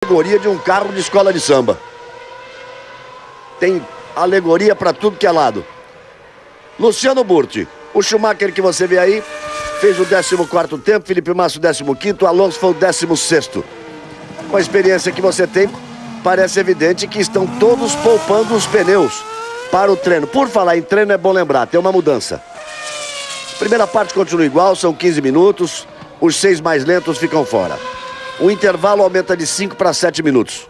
alegoria de um carro de escola de samba. Tem alegoria para tudo que é lado. Luciano Burti, o Schumacher que você vê aí, fez o 14º tempo, Felipe Massa o 15º, Alonso foi o 16º. Com a experiência que você tem, parece evidente que estão todos poupando os pneus para o treino. Por falar em treino, é bom lembrar, tem uma mudança. Primeira parte continua igual, são 15 minutos, os 6 mais lentos ficam fora. O intervalo aumenta de 5 para 7 minutos.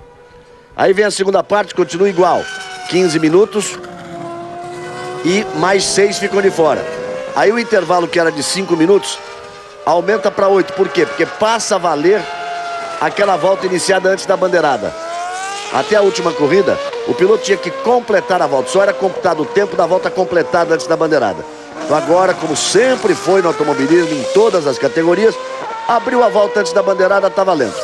Aí vem a segunda parte, continua igual, 15 minutos e mais 6 ficam de fora. Aí o intervalo que era de 5 minutos aumenta para 8, por quê? Porque passa a valer aquela volta iniciada antes da bandeirada. Até a última corrida, o piloto tinha que completar a volta, só era computado o tempo da volta completada antes da bandeirada. Então agora, como sempre foi no automobilismo, em todas as categorias, abriu a volta antes da bandeirada, está valendo.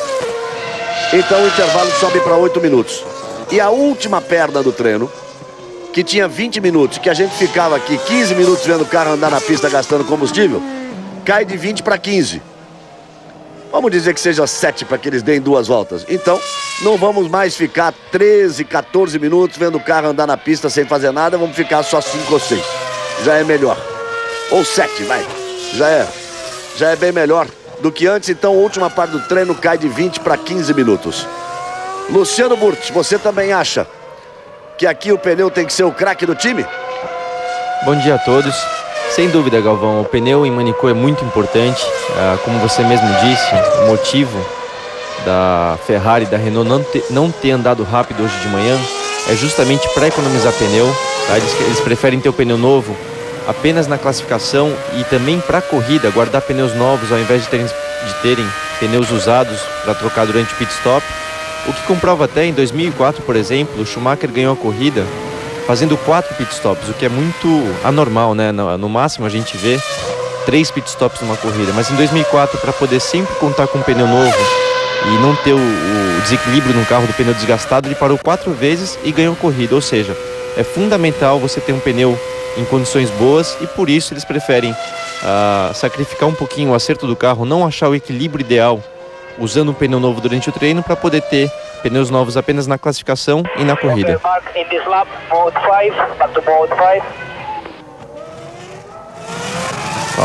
Então o intervalo sobe para 8 minutos. E a última perna do treino, que tinha 20 minutos, que a gente ficava aqui 15 minutos vendo o carro andar na pista gastando combustível, cai de 20 para 15. Vamos dizer que seja 7 para que eles deem 2 voltas. Então, não vamos mais ficar 13, 14 minutos vendo o carro andar na pista sem fazer nada, vamos ficar só 5 ou 6. Já é melhor. Ou 7, vai. Já é bem melhor do que antes. Então, a última parte do treino cai de 20 para 15 minutos. Luciano Burti, você também acha que aqui o pneu tem que ser o craque do time? Bom dia a todos. Sem dúvida, Galvão, o pneu em Manicô é muito importante. Como você mesmo disse, o motivo da Ferrari e da Renault não ter andado rápido hoje de manhã é justamente para economizar pneu. Tá? Eles preferem ter o pneu novo apenas na classificação e também para a corrida, guardar pneus novos ao invés de terem pneus usados para trocar durante o pit stop. O que comprova até em 2004, por exemplo, o Schumacher ganhou a corrida fazendo 4 pitstops, o que é muito anormal, né? No máximo a gente vê 3 pitstops numa corrida, mas em 2004, para poder sempre contar com um pneu novo e não ter o desequilíbrio no carro do pneu desgastado, ele parou 4 vezes e ganhou a corrida. Ou seja, é fundamental você ter um pneu em condições boas e por isso eles preferem sacrificar um pouquinho o acerto do carro, não achar o equilíbrio ideal usando um pneu novo durante o treino para poder ter pneus novos apenas na classificação e na corrida.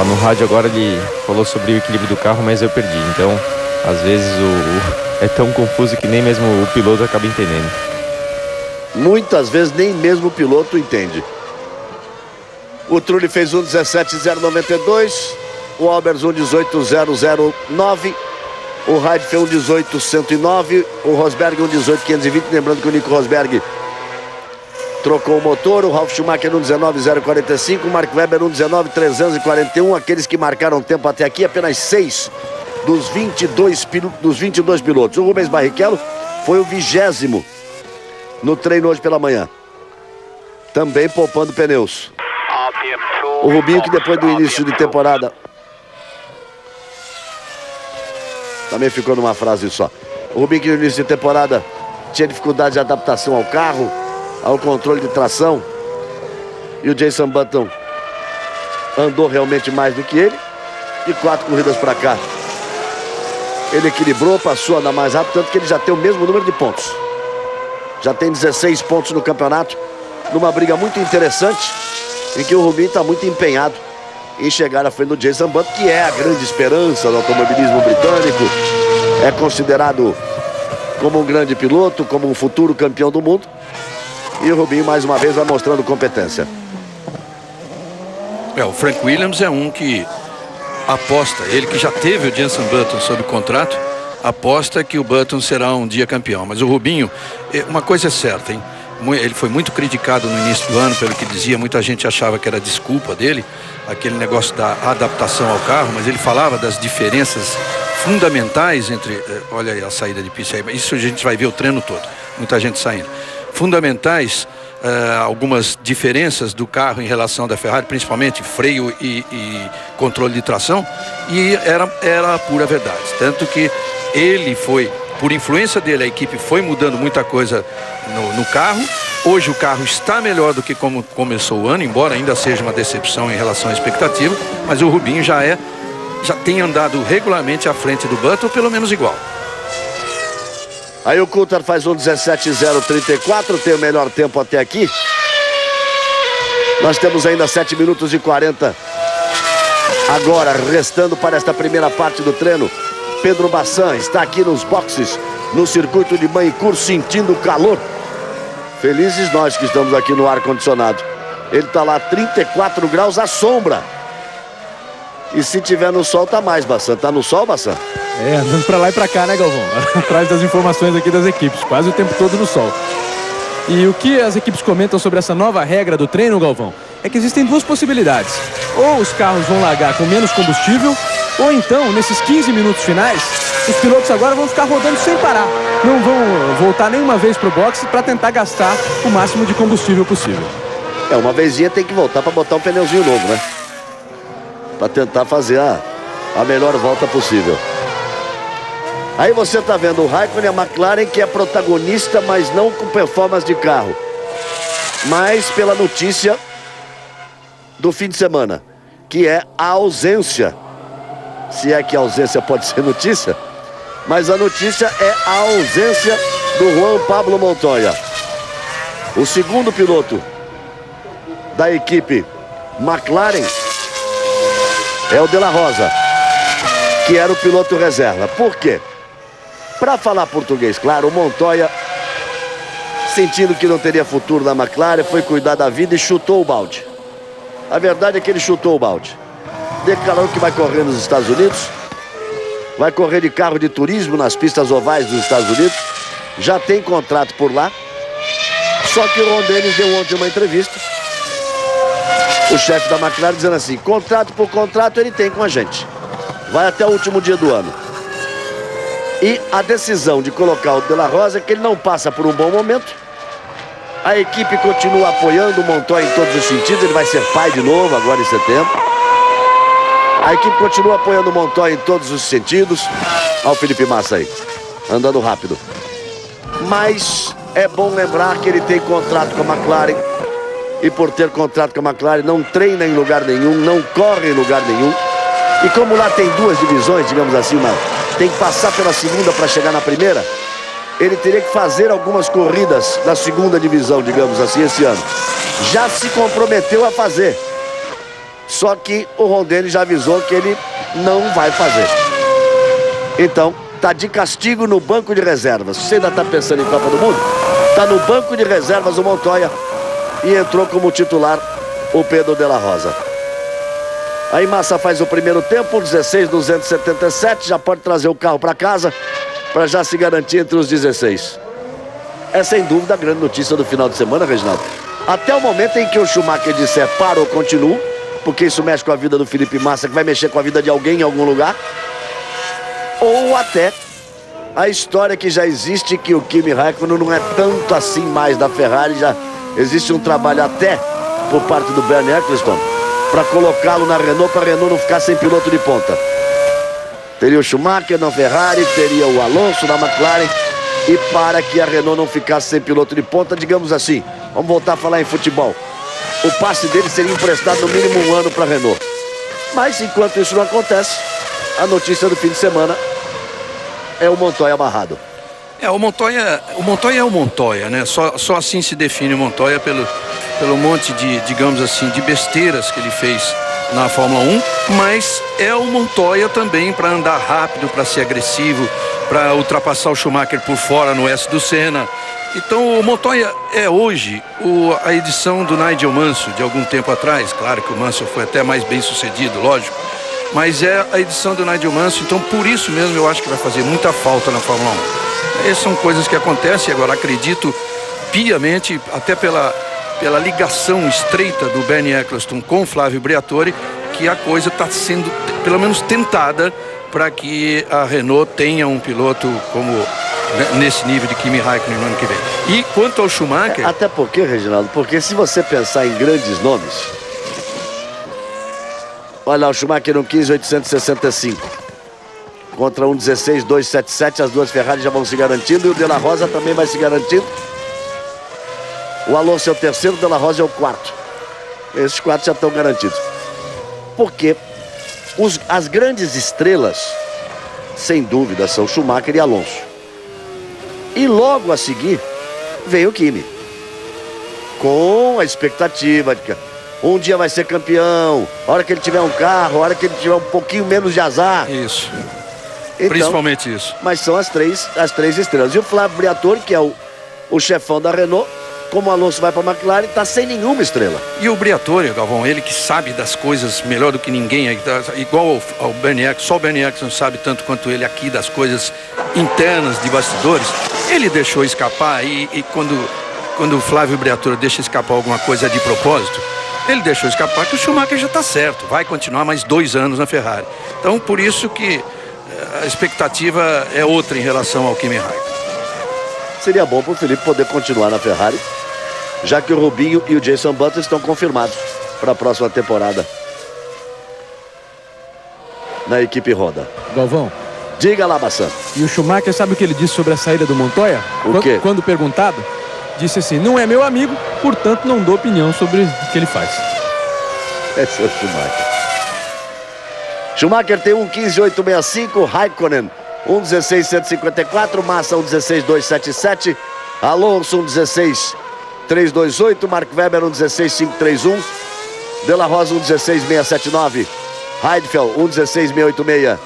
No rádio agora ele falou sobre o equilíbrio do carro, mas eu perdi. Então, às vezes é tão confuso que nem mesmo o piloto acaba entendendo. Muitas vezes nem mesmo o piloto entende. O Trulli fez 1:17.092, o Albers 1:18.009. O Hyde fez 1:18.109, o Rosberg 1:18.520, lembrando que o Nico Rosberg trocou o motor, o Ralf Schumacher 1:19.045, o Mark Webber 1:19.341, aqueles que marcaram tempo até aqui, apenas 6 dos 22 pilotos. O Rubens Barrichello foi o 20º no treino hoje pela manhã, também poupando pneus. O Rubinho, que depois do início de temporada também ficou numa frase só. O Rubinho, que no início de temporada tinha dificuldade de adaptação ao carro, ao controle de tração. E o Jenson Button andou realmente mais do que ele. E 4 corridas para cá, ele equilibrou, passou a andar mais rápido, tanto que ele já tem o mesmo número de pontos. Já tem 16 pontos no campeonato, numa briga muito interessante, em que o Rubinho está muito empenhado em chegar à frente do Jenson Button, que é a grande esperança do automobilismo britânico. É considerado como um grande piloto, como um futuro campeão do mundo. E o Rubinho mais uma vez vai mostrando competência. O Frank Williams é um que aposta, ele que já teve o Jenson Button sob contrato, aposta que o Button será um dia campeão. Mas o Rubinho, uma coisa é certa, hein? Ele foi muito criticado no início do ano pelo que dizia, muita gente achava que era desculpa dele, aquele negócio da adaptação ao carro, mas ele falava das diferenças fundamentais entre, olha aí a saída de pista aí, isso a gente vai ver o treino todo, muita gente saindo, fundamentais, algumas diferenças do carro em relação da Ferrari, principalmente freio e controle de tração, e era a pura verdade, tanto que ele foi, por influência dele, a equipe foi mudando muita coisa no carro. Hoje o carro está melhor do que como começou o ano, embora ainda seja uma decepção em relação à expectativa, mas o Rubinho já tem andado regularmente à frente do Button, pelo menos igual. Aí o Coulthard faz um 17:034, tem o melhor tempo até aqui. Nós temos ainda 7 minutos e 40 agora, restando para esta primeira parte do treino. Pedro Bassan está aqui nos boxes, no circuito de Manicure, sentindo o calor. Felizes nós que estamos aqui no ar-condicionado. Ele está lá 34 graus à sombra. E se tiver no sol, tá mais, Bassan. Tá no sol, Bassan? Andando pra lá e pra cá, né, Galvão? Atrás das informações aqui das equipes, quase o tempo todo no sol. E o que as equipes comentam sobre essa nova regra do treino, Galvão, é que existem duas possibilidades. Ou os carros vão largar com menos combustível, ou então, nesses 15 minutos finais, os pilotos agora vão ficar rodando sem parar. Não vão voltar nenhuma vez pro boxe para tentar gastar o máximo de combustível possível. Uma vezinha tem que voltar para botar um pneuzinho novo, né? Para tentar fazer a melhor volta possível. Aí você está vendo o Raikkonen e a McLaren, que é protagonista, mas não com performance de carro, mas pela notícia do fim de semana, que é a ausência, se é que a ausência pode ser notícia, mas a notícia é a ausência do Juan Pablo Montoya. O segundo piloto da equipe McLaren é o De La Rosa, que era o piloto reserva. Por quê? Para falar português, claro, o Montoya, sentindo que não teria futuro na McLaren, foi cuidar da vida e chutou o balde. A verdade é que ele chutou o balde. Declarou que vai correr nos Estados Unidos, vai correr de carro de turismo nas pistas ovais dos Estados Unidos, já tem contrato por lá. Só que o Ron Dennis deu ontem uma entrevista, o chefe da McLaren, dizendo assim: contrato por contrato ele tem com a gente, vai até o último dia do ano. E a decisão de colocar o De La Rosa é que ele não passa por um bom momento. A equipe continua apoiando o Montoya em todos os sentidos. Ele vai ser pai de novo agora em setembro. A equipe continua apoiando o Montoya em todos os sentidos. Olha o Felipe Massa aí, andando rápido. Mas é bom lembrar que ele tem contrato com a McLaren. E por ter contrato com a McLaren, não treina em lugar nenhum, não corre em lugar nenhum. E como lá tem duas divisões, digamos assim, tem que passar pela segunda para chegar na primeira, ele teria que fazer algumas corridas na segunda divisão, digamos assim, esse ano. Já se comprometeu a fazer. Só que o Ron Dennis já avisou que ele não vai fazer. Então, tá de castigo no banco de reservas. Você ainda tá pensando em Copa do Mundo? Tá no banco de reservas o Montoya e entrou como titular o Pedro De La Rosa. Aí Massa faz o primeiro tempo, 16:277, já pode trazer o carro para casa para já se garantir entre os 16. É sem dúvida a grande notícia do final de semana, Reginaldo. Até o momento em que o Schumacher disser para ou continuo, porque isso mexe com a vida do Felipe Massa, que vai mexer com a vida de alguém em algum lugar, ou até a história que já existe, que o Kimi Raikkonen não é tanto assim mais da Ferrari, já existe um trabalho até por parte do Bernie Eccleston para colocá-lo na Renault, para a Renault não ficar sem piloto de ponta. Teria o Schumacher na Ferrari, teria o Alonso na McLaren, e para que a Renault não ficasse sem piloto de ponta, digamos assim, vamos voltar a falar em futebol, o passe dele seria emprestado no mínimo um ano para a Renault. Mas enquanto isso não acontece, a notícia do fim de semana é o Montoya amarrado. O Montoya é o Montoya, né? Só assim se define o Montoya pelo monte de, digamos assim, de besteiras que ele fez na Fórmula 1, mas é o Montoya também para andar rápido, para ser agressivo, para ultrapassar o Schumacher por fora no S do Senna. Então o Montoya é hoje a edição do Nigel Mansell de algum tempo atrás. Claro que o Mansell foi até mais bem sucedido, lógico, mas é a edição do Nigel Mansell, então por isso mesmo eu acho que vai fazer muita falta na Fórmula 1. Essas são coisas que acontecem. Agora acredito piamente, até pela ligação estreita do Bernie Eccleston com Flávio Briatore, que a coisa está sendo pelo menos tentada para que a Renault tenha um piloto como nesse nível de Kimi Raikkonen no ano que vem. E quanto ao Schumacher... Até porque, Reginaldo, porque se você pensar em grandes nomes, olha lá, o Schumacher no 15.865 contra um 16.277, as duas Ferrari já vão se garantindo, e o De La Rosa também vai se garantindo. O Alonso é o terceiro, o De La Rosa é o quarto. Esses quatro já estão garantidos. Porque as grandes estrelas, sem dúvida, são Schumacher e Alonso. E logo a seguir vem o Kimi, com a expectativa de que um dia vai ser campeão, a hora que ele tiver um carro, a hora que ele tiver um pouquinho menos de azar. Isso. Então, Principalmente isso. mas são as três estrelas. E o Flávio Briatore, que é o chefão da Renault, como o Alonso vai para a McLaren, está sem nenhuma estrela. E o Briatore, Galvão, ele que sabe das coisas melhor do que ninguém, igual ao Bernie Eccleston, só o Bernie Eccleston sabe tanto quanto ele aqui das coisas internas de bastidores. Ele deixou escapar e quando o Flávio Briatore deixa escapar alguma coisa de propósito, ele deixou escapar que o Schumacher já está certo, vai continuar mais 2 anos na Ferrari. Então, por isso que a expectativa é outra em relação ao Kimi Raikkonen. Seria bom para o Felipe poder continuar na Ferrari, já que o Rubinho e o Jenson Button estão confirmados para a próxima temporada na equipe Honda. Galvão, Diga lá, Bassan. e o Schumacher sabe o que ele disse sobre a saída do Montoya? O quê? Quando perguntado, disse assim: não é meu amigo, portanto não dou opinião sobre o que ele faz. Esse é o Schumacher. Schumacher tem 1,15,865, Raikkonen 1,16,154, Massa 1,16,277, Alonso 1,16,328, Mark Webber 1,16,531, De La Rosa 1,16,679, Heidfeld 1,16,686,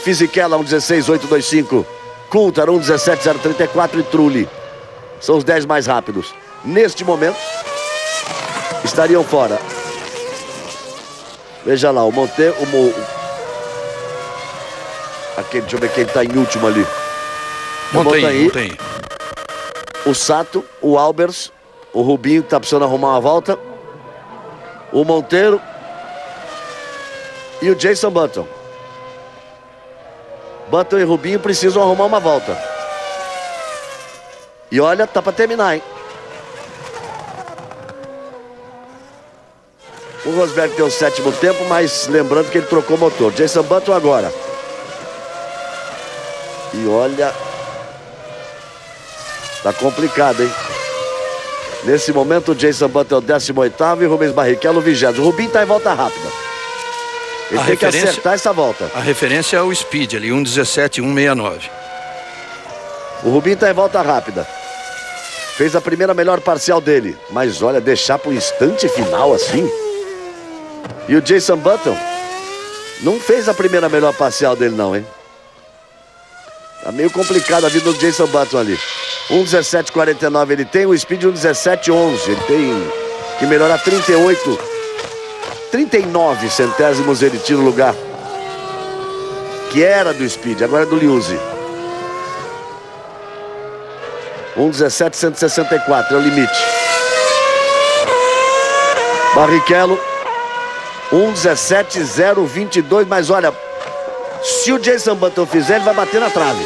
Fisichella 1,16,825, Coulthard 1,17,034 e Trulli. São os 10 mais rápidos. Neste momento, estariam fora. Veja lá, o Monteiro, deixa eu ver quem está em último ali. Montanha. O Sato, o Albers, o Rubinho que está precisando arrumar uma volta, o Monteiro e o Jenson Button. Button e Rubinho precisam arrumar uma volta. E olha, tá para terminar, hein? O Rosberg deu o 7º tempo, mas lembrando que ele trocou o motor. Jenson Button agora. E olha, tá complicado, hein? Nesse momento o Jenson Button é o 18º e o Rubens Barrichello o 20º. O Rubinho tá em volta rápida. Ele tem que acertar essa volta. A referência é o Speed ali, 1,17,169. O Rubinho tá em volta rápida. Fez a primeira melhor parcial dele. Mas olha, deixar pro instante final assim. E o Jenson Button não fez a primeira melhor parcial dele não, hein? Tá meio complicado a vida do Jenson Button ali. 1,17,49 ele tem, o Speed 1,17,11. Ele tem que melhorar 39 centésimos ele tira o lugar que era do Speed, agora é do Liuzzi. 1,17,164 é o limite. Barrichello 1,17,022, mas olha, se o Jenson Button fizer, ele vai bater na trave.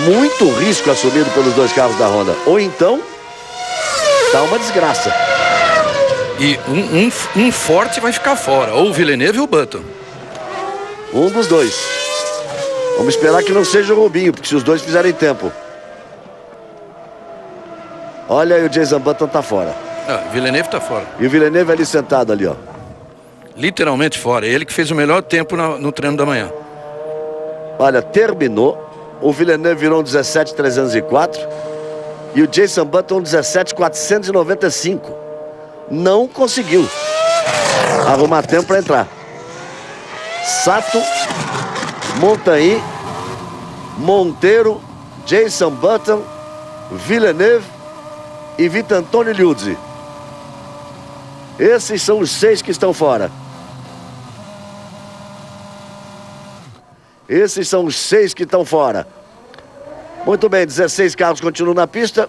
Muito risco assumido pelos 2 carros da Honda. Ou então, dá uma desgraça. E um forte vai ficar fora, ou o Villeneuve ou o Button. Um dos dois. Vamos esperar que não seja o Rubinho, porque se os dois fizerem tempo. Olha aí, o Jenson Button tá fora. O Villeneuve tá fora. E o Villeneuve ali sentado ali, ó. Literalmente fora. Ele que fez o melhor tempo no treino da manhã. Olha, terminou. O Villeneuve virou um 17,304. E o Jenson Button 17,495. Não conseguiu arrumar tempo para entrar. Sato, Montanha, Monteiro, Jenson Button, Villeneuve e Vitantoni Liuzzi. Esses são os 6 que estão fora. Esses são os 6 que estão fora. Muito bem, 16 carros continuam na pista.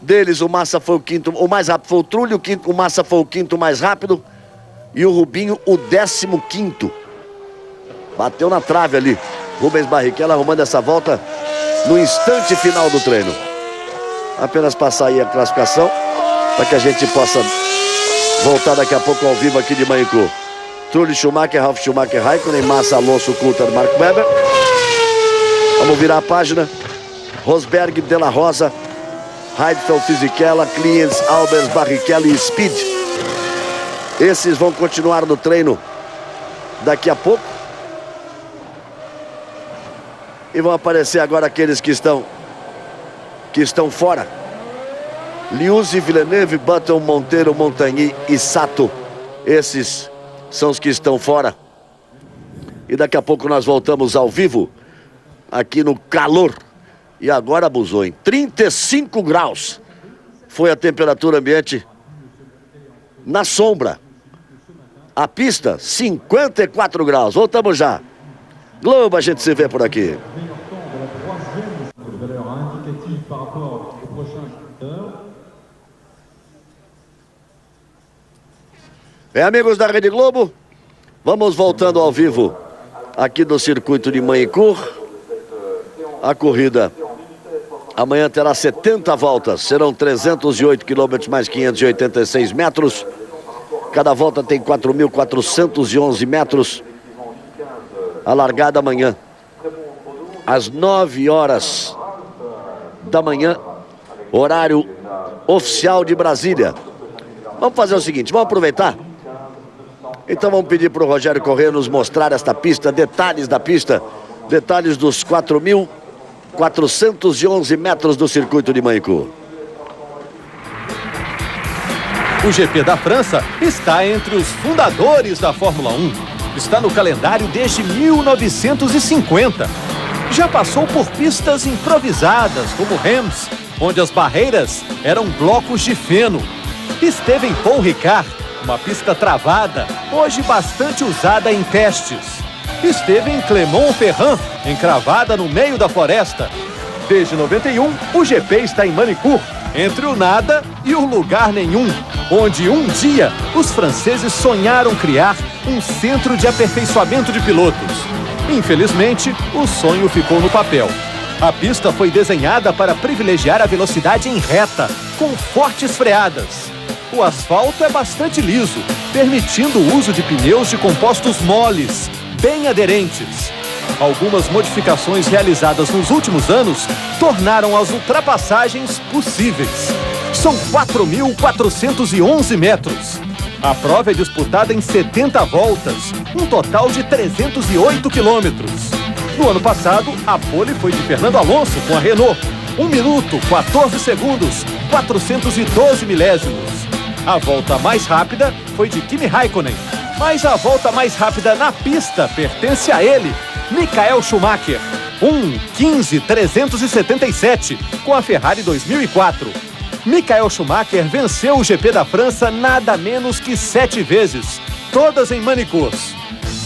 Deles, o Massa foi o 5º, o mais rápido foi o Trulli, o Massa foi o 5º mais rápido. E o Rubinho, o 15º. Bateu na trave ali. Rubens Barrichello arrumando essa volta no instante final do treino. Apenas passar aí a classificação, para que a gente possa voltar daqui a pouco ao vivo aqui de Manicô. Trulli, Schumacher, Ralf Schumacher, Raikkonen, Massa, Alonso, Coulthard, Mark Webber. Vamos virar a página. Rosberg, De La Rosa, Heidfeld, Fisichella, Kliens, Albers, Barrichello e Speed. Esses vão continuar no treino daqui a pouco. E vão aparecer agora aqueles que estão que estão fora. Liuzzi, Villeneuve, Button, Monteiro, Montagny e Sato. Esses são os que estão fora. E daqui a pouco nós voltamos ao vivo, aqui no calor. E agora abusou, em 35 graus. Foi a temperatura ambiente na sombra. A pista, 54 graus. Voltamos já. Globo, a gente se vê por aqui. Bem, amigos da Rede Globo, vamos voltando ao vivo aqui do circuito de Manicur. A corrida amanhã terá 70 voltas, serão 308 quilômetros mais 586 metros. Cada volta tem 4.411 metros. A largada amanhã, às 9 horas da manhã, horário oficial de Brasília. Vamos fazer o seguinte, vamos aproveitar. Então vamos pedir para o Rogério Corrêa nos mostrar esta pista, detalhes da pista, detalhes dos 4.411 metros do circuito de Manicur. O GP da França está entre os fundadores da Fórmula 1. Está no calendário desde 1950. Já passou por pistas improvisadas, como Reims, onde as barreiras eram blocos de feno. Esteve em Paul Ricard, uma pista travada, hoje bastante usada em testes. Esteve em Clermont-Ferrand, encravada no meio da floresta. Desde 91, o GP está em Manicur, entre o nada e o lugar nenhum, onde um dia os franceses sonharam criar um centro de aperfeiçoamento de pilotos. Infelizmente, o sonho ficou no papel. A pista foi desenhada para privilegiar a velocidade em reta, com fortes freadas. O asfalto é bastante liso, permitindo o uso de pneus de compostos moles, bem aderentes. Algumas modificações realizadas nos últimos anos tornaram as ultrapassagens possíveis. São 4.411 metros. A prova é disputada em 70 voltas, um total de 308 quilômetros. No ano passado, a pole foi de Fernando Alonso com a Renault. 1 minuto, 14 segundos, 412 milésimos. A volta mais rápida foi de Kimi Raikkonen, mas a volta mais rápida na pista pertence a ele, Michael Schumacher. 1:15.377 com a Ferrari 2004. Michael Schumacher venceu o GP da França nada menos que 7 vezes, todas em Manicur.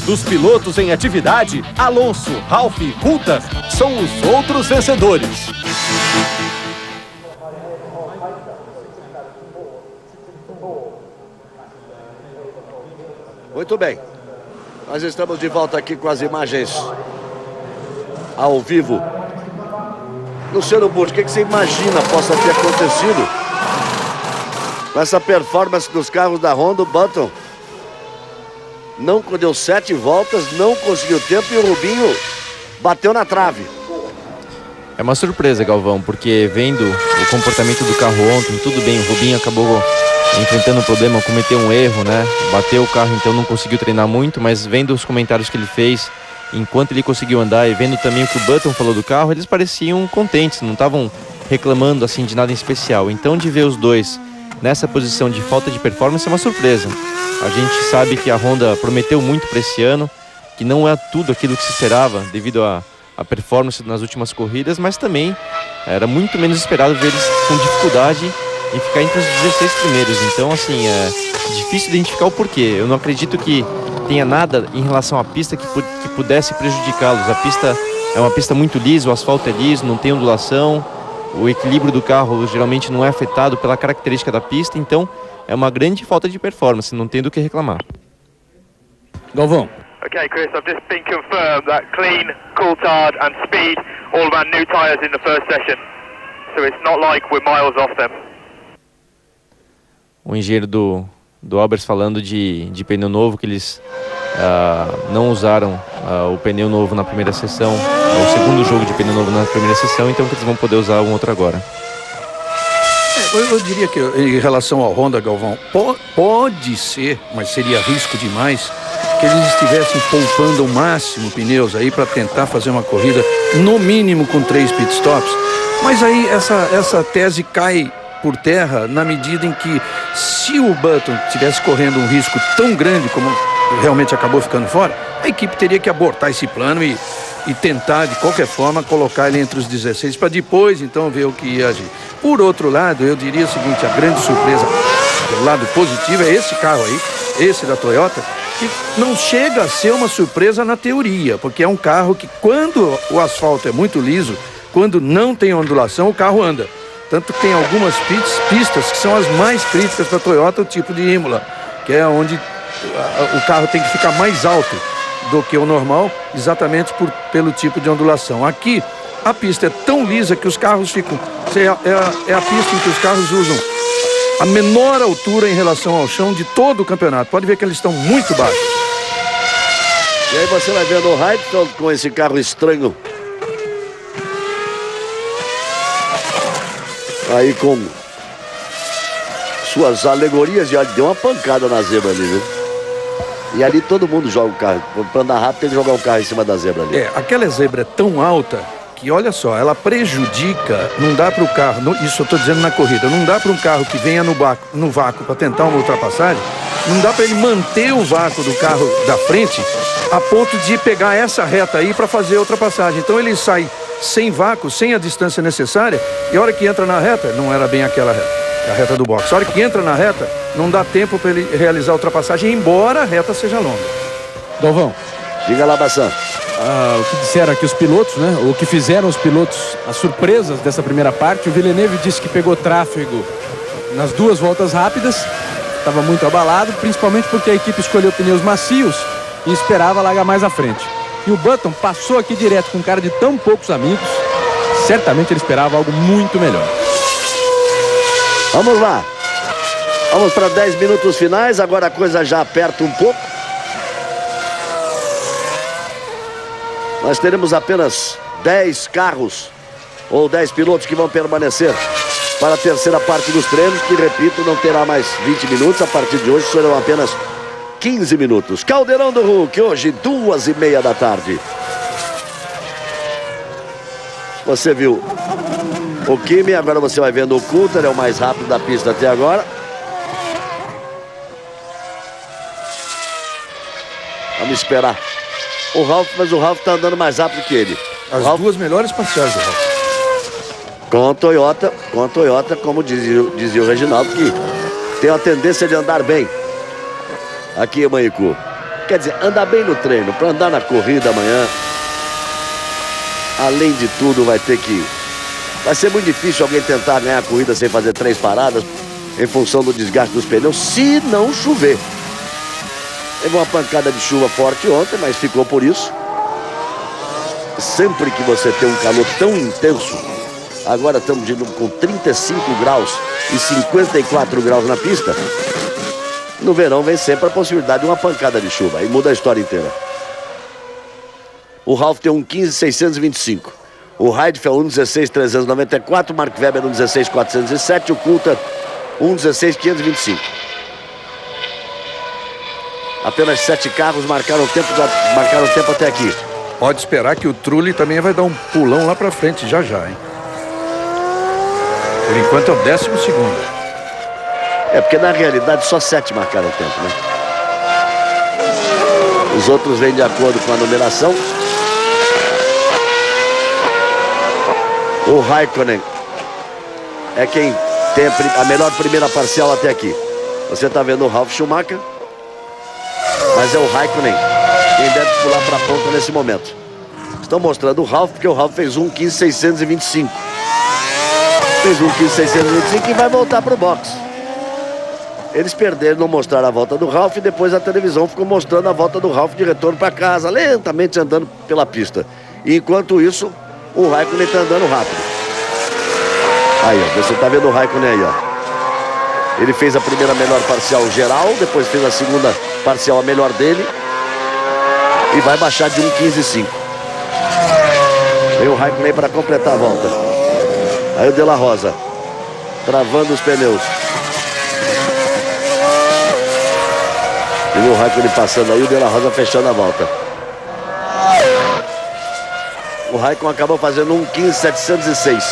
Dos pilotos em atividade, Alonso, Ralf e Coulthard são os outros vencedores. Muito bem, nós estamos de volta aqui com as imagens ao vivo. Luciano Burti, o que você imagina possa ter acontecido com essa performance dos carros da Honda? O Button não deu 7 voltas, não conseguiu tempo e o Rubinho bateu na trave. É uma surpresa, Galvão, porque vendo o comportamento do carro ontem, tudo bem, o Rubinho acabou enfrentando um problema, cometeu um erro, né? Bateu o carro, então não conseguiu treinar muito, mas vendo os comentários que ele fez, enquanto ele conseguiu andar e vendo também o que o Button falou do carro, eles pareciam contentes, não estavam reclamando assim de nada em especial. Então de ver os dois nessa posição de falta de performance é uma surpresa. A gente sabe que a Honda prometeu muito para esse ano, que não é tudo aquilo que se esperava devido a performance nas últimas corridas, mas também era muito menos esperado ver eles com dificuldade em ficar entre os 16 primeiros. Então assim, é difícil identificar o porquê. Eu não acredito que tenha nada em relação à pista que pudesse prejudicá-los. A pista é uma pista muito lisa, o asfalto é liso, não tem ondulação, o equilíbrio do carro geralmente não é afetado pela característica da pista, então é uma grande falta de performance, não tem do que reclamar. Galvão. Okay, Chris, I've just been confirmed that clean, Coulthard and Speed all ran new tyres in the first session. So it's not like we're miles off them. O engenheiro do Albers falando de pneu novo, que eles não usaram o pneu novo na primeira sessão, o segundo jogo de pneu novo na primeira sessão, então que eles vão poder usar um outro agora. Eu diria que em relação ao Honda, Galvão, pode ser, mas seria risco demais, que eles estivessem poupando ao máximo pneus aí para tentar fazer uma corrida, no mínimo com 3 pitstops, Mas aí essa tese cai por terra na medida em que, se o Button estivesse correndo um risco tão grande como realmente acabou ficando fora, a equipe teria que abortar esse plano e tentar de qualquer forma colocar ele entre os 16 para depois então ver o que ia agir. Por outro lado, eu diria o seguinte: a grande surpresa pelo lado positivo é esse carro aí, esse da Toyota, que não chega a ser uma surpresa na teoria, porque é um carro que, quando o asfalto é muito liso, quando não tem ondulação, o carro anda. Tanto que tem algumas pistas que são as mais críticas para a Toyota, o tipo de Imola, que é onde o carro tem que ficar mais alto do que o normal, exatamente pelo tipo de ondulação. Aqui, a pista é tão lisa que os carros ficam... É a pista em que os carros usam a menor altura em relação ao chão de todo o campeonato. Pode ver que eles estão muito baixos. E aí você vai vendo o Heidfeld com esse carro estranho. Aí com suas alegorias, e olha, deu uma pancada na zebra ali, viu? E ali todo mundo joga o carro. Para andar rápido tem que jogar o carro em cima da zebra ali. Aquela zebra é tão alta que, olha só, ela prejudica. Não dá para o carro, isso eu estou dizendo na corrida, não dá para um carro que venha no vácuo para tentar uma ultrapassagem, não dá para ele manter o vácuo do carro da frente a ponto de pegar essa reta aí para fazer a ultrapassagem. Então ele sai sem vácuo, sem a distância necessária, e a hora que entra na reta, não era bem aquela reta, a reta do box. A hora que entra na reta, não dá tempo para ele realizar a ultrapassagem, embora a reta seja longa. Galvão. Diga lá, Bassan. O que disseram aqui os pilotos, né? O que fizeram os pilotos, as surpresas dessa primeira parte. O Villeneuve disse que pegou tráfego nas duas voltas rápidas, estava muito abalado, principalmente porque a equipe escolheu pneus macios e esperava largar mais à frente. E o Button passou aqui direto com um cara de tão poucos amigos. Certamente ele esperava algo muito melhor. Vamos lá. Vamos para 10 minutos finais. Agora a coisa já aperta um pouco. Nós teremos apenas 10 carros ou 10 pilotos que vão permanecer para a terceira parte dos treinos, que, repito, não terá mais 20 minutos. A partir de hoje serão apenas 15 minutos. Caldeirão do Hulk, hoje 2h30 da tarde. Você viu o Kimi, agora você vai vendo o Coulter, é o mais rápido da pista até agora. Vamos esperar o Ralf, mas o Ralf está andando mais rápido que ele. As duas melhores parciais do Ralf. Com a Toyota, como dizia o Reginaldo, que tem a tendência de andar bem aqui em Manicur. Quer dizer, andar bem no treino, para andar na corrida amanhã, além de tudo, vai ser muito difícil alguém tentar ganhar a corrida sem fazer 3 paradas, em função do desgaste dos pneus, se não chover. Teve uma pancada de chuva forte ontem, mas ficou por isso. Sempre que você tem um calor tão intenso, agora estamos com 35 graus e 54 graus na pista, no verão vem sempre a possibilidade de uma pancada de chuva, aí muda a história inteira. O Ralf tem um 15.625, o Heidfeld 1.16.394, o Mark Webber 1.16.407, o Coulter 1.16.525. Apenas 7 carros marcaram tempo até aqui. Pode esperar que o Trulli também vai dar um pulão lá pra frente já, hein? Por enquanto é o 12º. É porque na realidade só 7 marcaram tempo, né? Os outros vêm de acordo com a numeração. O Raikkonen é quem tem a melhor primeira parcial até aqui. Você está vendo o Ralf Schumacher, mas é o Raikkonen quem deve pular para a ponta nesse momento. Estão mostrando o Ralf, porque o Ralf fez um 15.625. Fez um 15.625 e vai voltar para o box. Eles perderam, não mostraram a volta do Ralf, e depois a televisão ficou mostrando a volta do Ralf de retorno para casa, lentamente andando pela pista. E enquanto isso, o Raikkonen está andando rápido. Aí, ó, você está vendo o Raikkonen aí, ó. Ele fez a primeira melhor parcial geral, depois fez a segunda parcial a melhor dele, e vai baixar de 1.15.5. Vem o Raikkonen para completar a volta. Aí o De La Rosa travando os pneus. E o Raikkonen passando aí, o De La Rosa fechando a volta. O Raikkonen acabou fazendo um 15.706.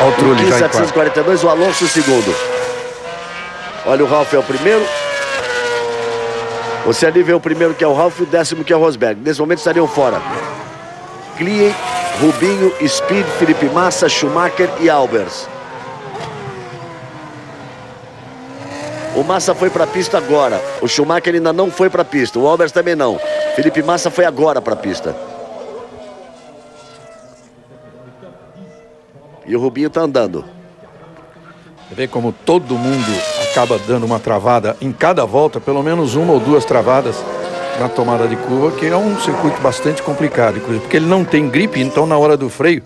Olha o Trulli já em quarto. 15.742, o Alonso o segundo. Olha, o Ralf é o primeiro. Você ali vê o primeiro, que é o Ralf, e o 10º, que é o Rosberg. Nesse momento estariam fora Klein, Rubinho, Speed, Felipe Massa, Schumacher e Albers. O Massa foi para a pista agora. O Schumacher ainda não foi para a pista. O Albers também não. Felipe Massa foi agora para a pista. E o Rubinho está andando. Você vê como todo mundo acaba dando uma travada em cada volta, pelo menos uma ou duas travadas na tomada de curva, que é um circuito bastante complicado, inclusive, porque ele não tem gripe, então na hora do freio,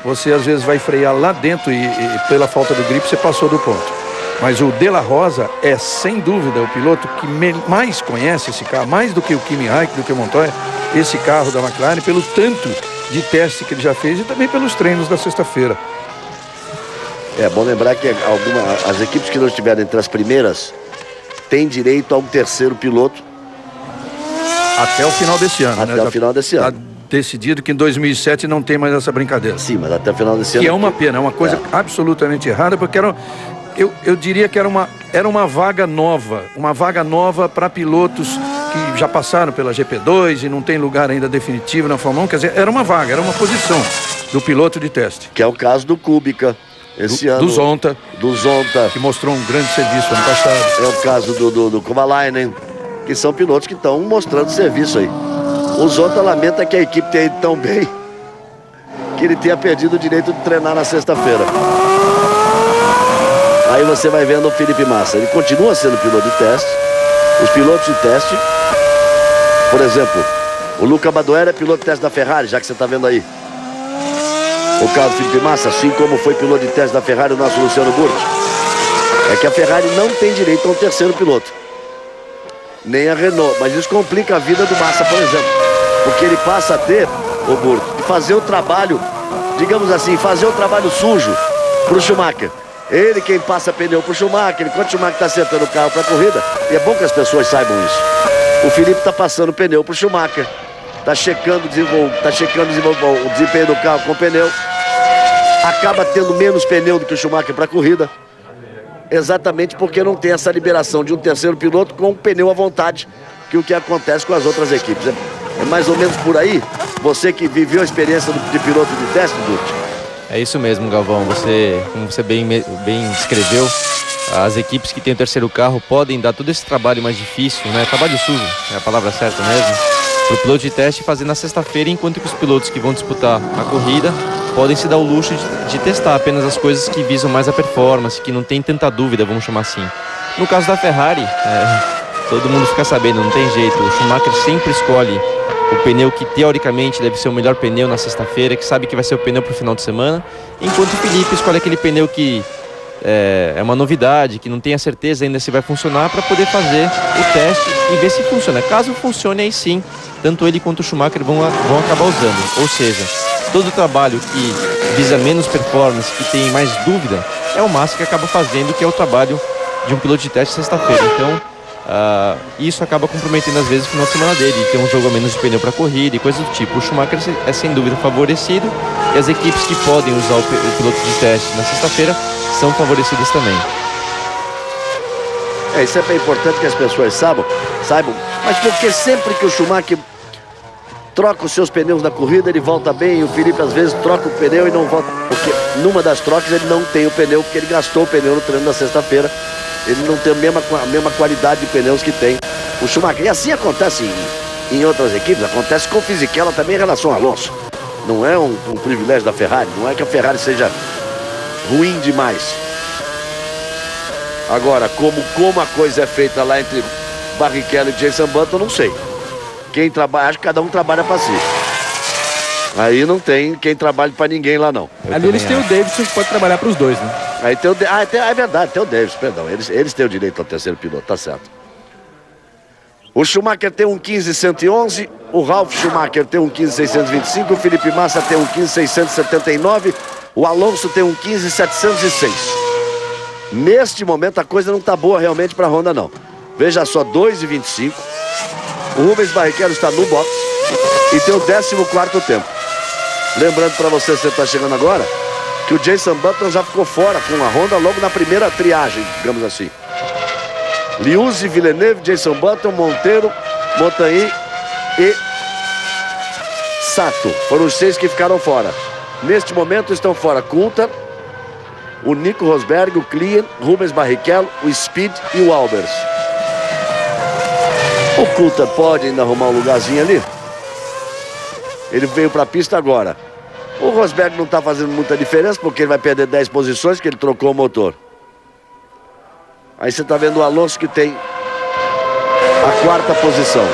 você às vezes vai frear lá dentro e pela falta do gripe você passou do ponto. Mas o De La Rosa é, sem dúvida, o piloto que mais conhece esse carro, mais do que o Kimi Raikkonen, do que o Montoya, esse carro da McLaren, pelo tanto de teste que ele já fez e também pelos treinos da sexta-feira. É bom lembrar que as equipes que não estiverem entre as primeiras têm direito a um terceiro piloto até o final desse ano. Até o final desse ano. Está decidido que em 2007 não tem mais essa brincadeira. Sim, mas até o final desse ano. Que é uma pena, é uma coisa absolutamente errada, porque eu diria que era uma vaga nova para pilotos que já passaram pela GP2 e não tem lugar ainda definitivo na Fórmula 1. Quer dizer, era uma vaga, era uma posição do piloto de teste. Que é o caso do Kubica. Esse ano, do Zonta, que mostrou um grande serviço ano passado. É o caso do Kovalainen, que são pilotos que estão mostrando serviço aí. O Zonta lamenta que a equipe tenha ido tão bem que ele tenha perdido o direito de treinar na sexta-feira. Aí você vai vendo o Felipe Massa, ele continua sendo piloto de teste. Os pilotos de teste, por exemplo, o Luca Badoer é piloto de teste da Ferrari, já que você está vendo aí. O caso do Felipe Massa, assim como foi piloto de teste da Ferrari, o nosso Luciano Burti. É que a Ferrari não tem direito a um terceiro piloto. Nem a Renault. Mas isso complica a vida do Massa, por exemplo. Porque ele passa a ter, o Burti, de fazer o trabalho, digamos assim, fazer o trabalho sujo para o Schumacher. Ele quem passa pneu para o Schumacher, enquanto o Schumacher está acertando o carro para a corrida. E é bom que as pessoas saibam isso. O Felipe está passando pneu para o Schumacher. Está checando o desempenho do carro com o pneu. Acaba tendo menos pneu do que o Schumacher para a corrida. Exatamente porque não tem essa liberação de um terceiro piloto com um pneu à vontade, que o que acontece com as outras equipes. É mais ou menos por aí, você que viveu a experiência de piloto de teste, Dutti. É isso mesmo, Galvão. Como você bem descreveu, as equipes que têm o terceiro carro podem dar todo esse trabalho mais difícil, né? Trabalho sujo, é a palavra certa mesmo, para o piloto de teste fazer na sexta-feira, enquanto que os pilotos que vão disputar a corrida podem se dar o luxo de testar apenas as coisas que visam mais a performance, que não tem tanta dúvida, vamos chamar assim. No caso da Ferrari, todo mundo fica sabendo, não tem jeito. O Schumacher sempre escolhe o pneu que teoricamente deve ser o melhor pneu na sexta-feira, que sabe que vai ser o pneu para o final de semana, enquanto o Felipe escolhe aquele pneu que é uma novidade, que não tem a certeza ainda se vai funcionar, para poder fazer o teste e ver se funciona. Caso funcione, aí sim, tanto ele quanto o Schumacher vão acabar usando. Ou seja, todo o trabalho que visa menos performance, que tem mais dúvida, é o Massa que acaba fazendo, que é o trabalho de um piloto de teste sexta-feira. Então, isso acaba comprometendo às vezes o final de semana dele, ter um jogo a menos de pneu para corrida e coisas do tipo. O Schumacher é sem dúvida favorecido, e as equipes que podem usar o piloto de teste na sexta-feira são favorecidas também. Isso é bem importante que as pessoas saibam, mas porque sempre que o Schumacher troca os seus pneus na corrida, ele volta bem, e o Felipe às vezes troca o pneu e não volta, porque numa das trocas ele não tem o pneu, porque ele gastou o pneu no treino da sexta-feira. Ele não tem a mesma qualidade de pneus que tem o Schumacher. E assim acontece em outras equipes, acontece com o Fisichella também em relação ao Alonso. Não é um privilégio da Ferrari, não é que a Ferrari seja ruim demais. Agora, como a coisa é feita lá entre Barrichello e Jenson Button, não sei. Quem trabalha, acho que cada um trabalha para si. Aí não tem quem trabalhe para ninguém lá, não. Ali eles têm o Davidson, que pode trabalhar para os dois, né? Aí tem é verdade, tem o Davis, perdão. Eles têm o direito ao terceiro piloto, tá certo. O Schumacher tem um 15.111, o Ralf Schumacher tem um 15.625, o Felipe Massa tem um 15.679, o Alonso tem um 15.706. Neste momento a coisa não tá boa realmente para a Honda, não. Veja só, 2,25. O Rubens Barrichello está no box e tem o 14º tempo. Lembrando para você está chegando agora, que o Jenson Button já ficou fora com a Honda logo na primeira triagem, digamos assim. Liuzzi, Villeneuve, Jenson Button, Monteiro, Montagny e Sato. Foram os 6 que ficaram fora. Neste momento estão fora Coulthard, o Nico Rosberg, o Klien, Rubens Barrichello, o Speed e o Albers. O Coulthard pode ainda arrumar um lugarzinho ali. Ele veio para a pista agora. O Rosberg não está fazendo muita diferença, porque ele vai perder 10 posições, que ele trocou o motor. Aí você está vendo o Alonso, que tem a 4ª posição.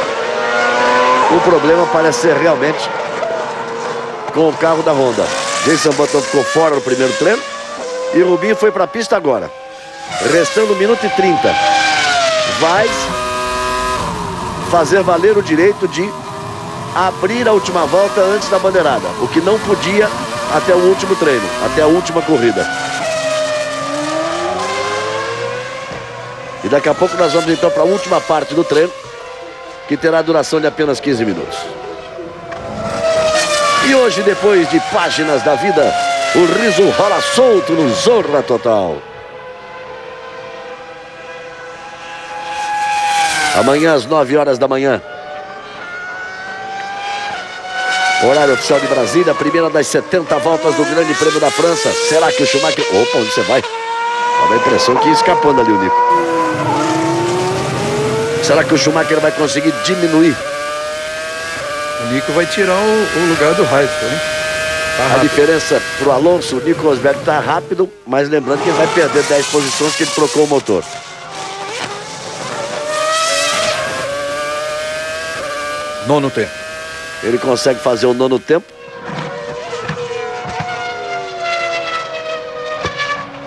O problema parece ser realmente com o carro da Honda. Jenson Button ficou fora no primeiro treino e o Rubinho foi para a pista agora. Restando 1 minuto e 30. Vai fazer valer o direito de abrir a última volta antes da bandeirada, o que não podia até o último treino, até a última corrida. E daqui a pouco nós vamos então para a última parte do treino, que terá duração de apenas 15 minutos. E hoje, depois de páginas da vida, o riso rola solto no Zorra Total. Amanhã às 9 horas da manhã, horário oficial de Brasília, primeira das 70 voltas do Grande Prêmio da França. Será que o Schumacher... Opa, onde você vai? Dá a impressão que ia escapando ali o Nico. Será que o Schumacher vai conseguir diminuir? O Nico vai tirar o lugar do Heidfeld, hein? A diferença para o Alonso, o Nico Rosberg está rápido, mas lembrando que ele vai perder 10 posições, que ele trocou o motor. Nono tempo. Ele consegue fazer o 9º tempo.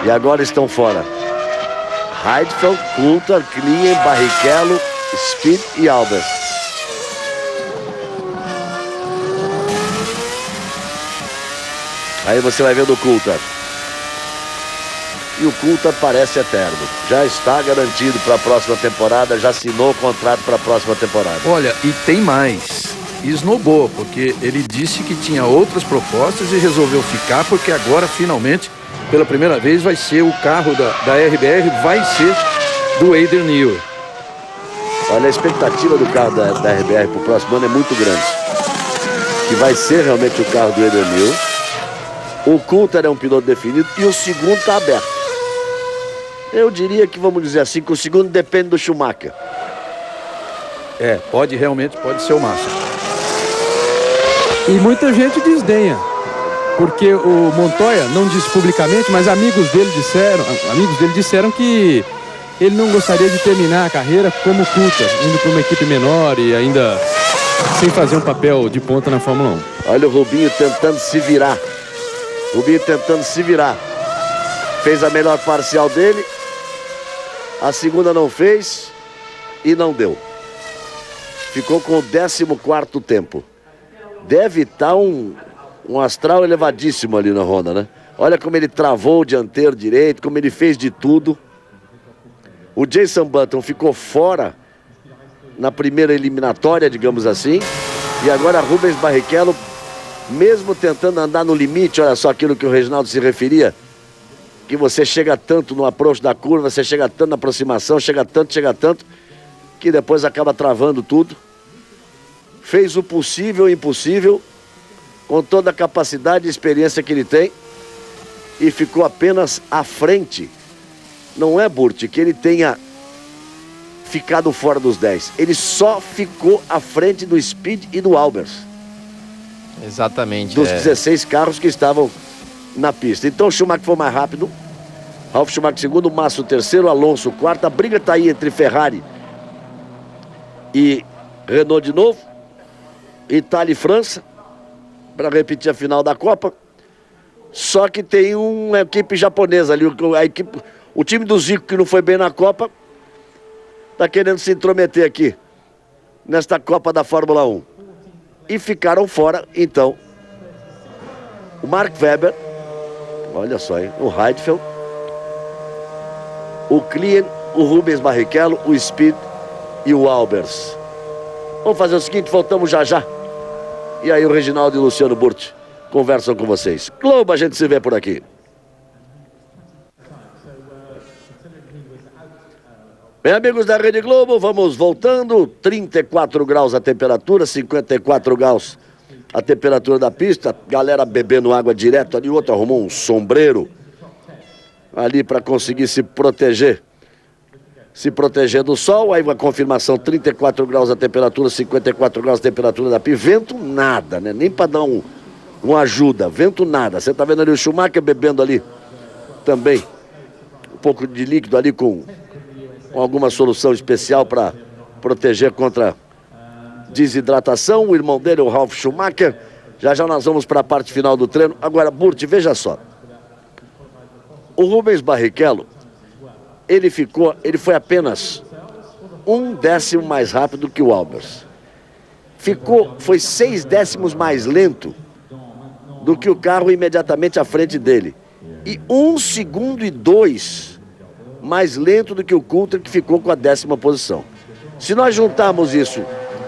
E agora estão fora Heidfeld, Coulthard, Klien, Barrichello, Speed e Albers. Aí você vai vendo o Coulthard. E o Coulthard parece eterno. Já está garantido para a próxima temporada, já assinou o contrato para a próxima temporada. Olha, e tem mais. Esnobou, porque ele disse que tinha outras propostas e resolveu ficar, porque agora, finalmente, pela primeira vez, vai ser o carro da RBR, vai ser do Adrian Newey. Olha, a expectativa do carro da RBR para o próximo ano é muito grande. Que vai ser realmente o carro do Adrian Newey. O Coulthard é um piloto definido e o segundo está aberto. Eu diria que, vamos dizer assim, que o segundo depende do Schumacher. Pode ser o máximo. E muita gente desdenha, porque o Montoya não disse publicamente, mas amigos dele disseram que ele não gostaria de terminar a carreira como Coulthard, indo para uma equipe menor e ainda sem fazer um papel de ponta na Fórmula 1. Olha o Rubinho tentando se virar. Fez a melhor parcial dele, a segunda não fez e não deu. Ficou com o 14º tempo. Deve estar um astral elevadíssimo ali na Honda, né? Olha como ele travou o dianteiro direito, como ele fez de tudo. O Jenson Button ficou fora na primeira eliminatória, digamos assim. E agora Rubens Barrichello, mesmo tentando andar no limite, olha só aquilo que o Reginaldo se referia, que você chega tanto no approach da curva, você chega tanto na aproximação, chega tanto, que depois acaba travando tudo. Fez o possível e o impossível, com toda a capacidade e experiência que ele tem, e ficou apenas à frente. Não é, Burt, que ele tenha ficado fora dos 10. Ele só ficou à frente do Speed e do Albers. Exatamente. Dos 16 carros que estavam na pista. Então o Schumacher foi mais rápido. Ralf Schumacher segundo, Massa terceiro, Alonso quarto. A briga está aí entre Ferrari e Renault de novo. Itália e França, para repetir a final da Copa. Só que tem uma equipe japonesa ali, o time do Zico, que não foi bem na Copa, está querendo se intrometer aqui, nesta Copa da Fórmula 1. E ficaram fora, então, o Mark Webber, olha só, hein, o Heidfeld, o Klien, o Rubens Barrichello, o Speed e o Albers. Vamos fazer o seguinte, voltamos já. E aí o Reginaldo e o Luciano Burti conversam com vocês. Globo, a gente se vê por aqui. Bem, amigos da Rede Globo, vamos voltando. 34 graus a temperatura, 54 graus a temperatura da pista. Galera bebendo água direto ali. O outro arrumou um sombreiro ali para conseguir se proteger. Se proteger do sol. Aí uma confirmação: 34 graus a temperatura, 54 graus a temperatura da pista. Vento nada, né? Nem para dar uma ajuda. Vento nada. Você tá vendo ali o Schumacher bebendo ali também um pouco de líquido ali com alguma solução especial para proteger contra desidratação. O irmão dele, o Ralf Schumacher. Já já nós vamos para a parte final do treino. Agora, Burt, veja só. O Rubens Barrichello, ele foi apenas 1/10 mais rápido que o Albers. Foi 6 décimos mais lento do que o carro imediatamente à frente dele. E 1,2 segundos mais lento do que o Coulthard, que ficou com a 10ª posição. Se nós juntarmos isso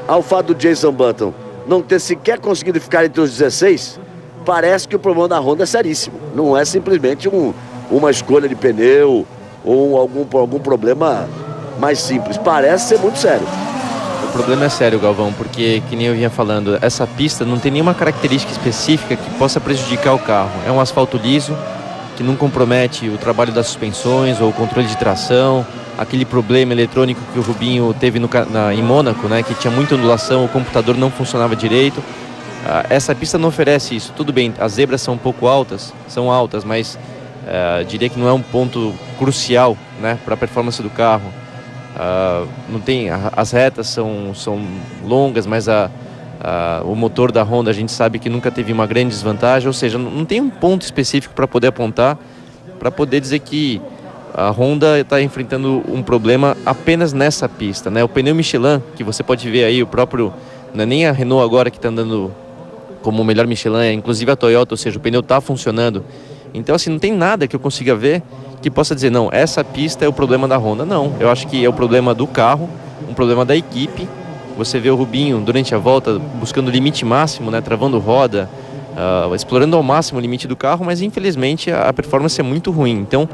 ao fato do Jenson Button não ter sequer conseguido ficar entre os 16, parece que o problema da Honda é seríssimo. Não é simplesmente uma escolha de pneu ou algum problema mais simples. Parece ser muito sério. O problema é sério, Galvão, porque, que nem eu vinha falando, essa pista não tem nenhuma característica específica que possa prejudicar o carro. É um asfalto liso, que não compromete o trabalho das suspensões ou o controle de tração. Aquele problema eletrônico que o Rubinho teve em Mônaco, né, que tinha muita ondulação, o computador não funcionava direito. Essa pista não oferece isso. Tudo bem, as zebras são um pouco altas, mas diria que não é um ponto crucial, né, para a performance do carro. Não tem, as retas são longas, mas o motor da Honda a gente sabe que nunca teve uma grande desvantagem, ou seja, não tem um ponto específico para poder apontar, para poder dizer que a Honda está enfrentando um problema apenas nessa pista, né? O pneu Michelin, que você pode ver aí, o próprio, não é nem a Renault agora que está andando como o melhor Michelin, inclusive a Toyota, ou seja, o pneu está funcionando. Então, assim, não tem nada que eu consiga ver que possa dizer, não, essa pista é o problema da Honda. Não, eu acho que é o problema do carro, um problema da equipe. Você vê o Rubinho durante a volta buscando o limite máximo, né, travando roda, explorando ao máximo o limite do carro, mas infelizmente a performance é muito ruim. Então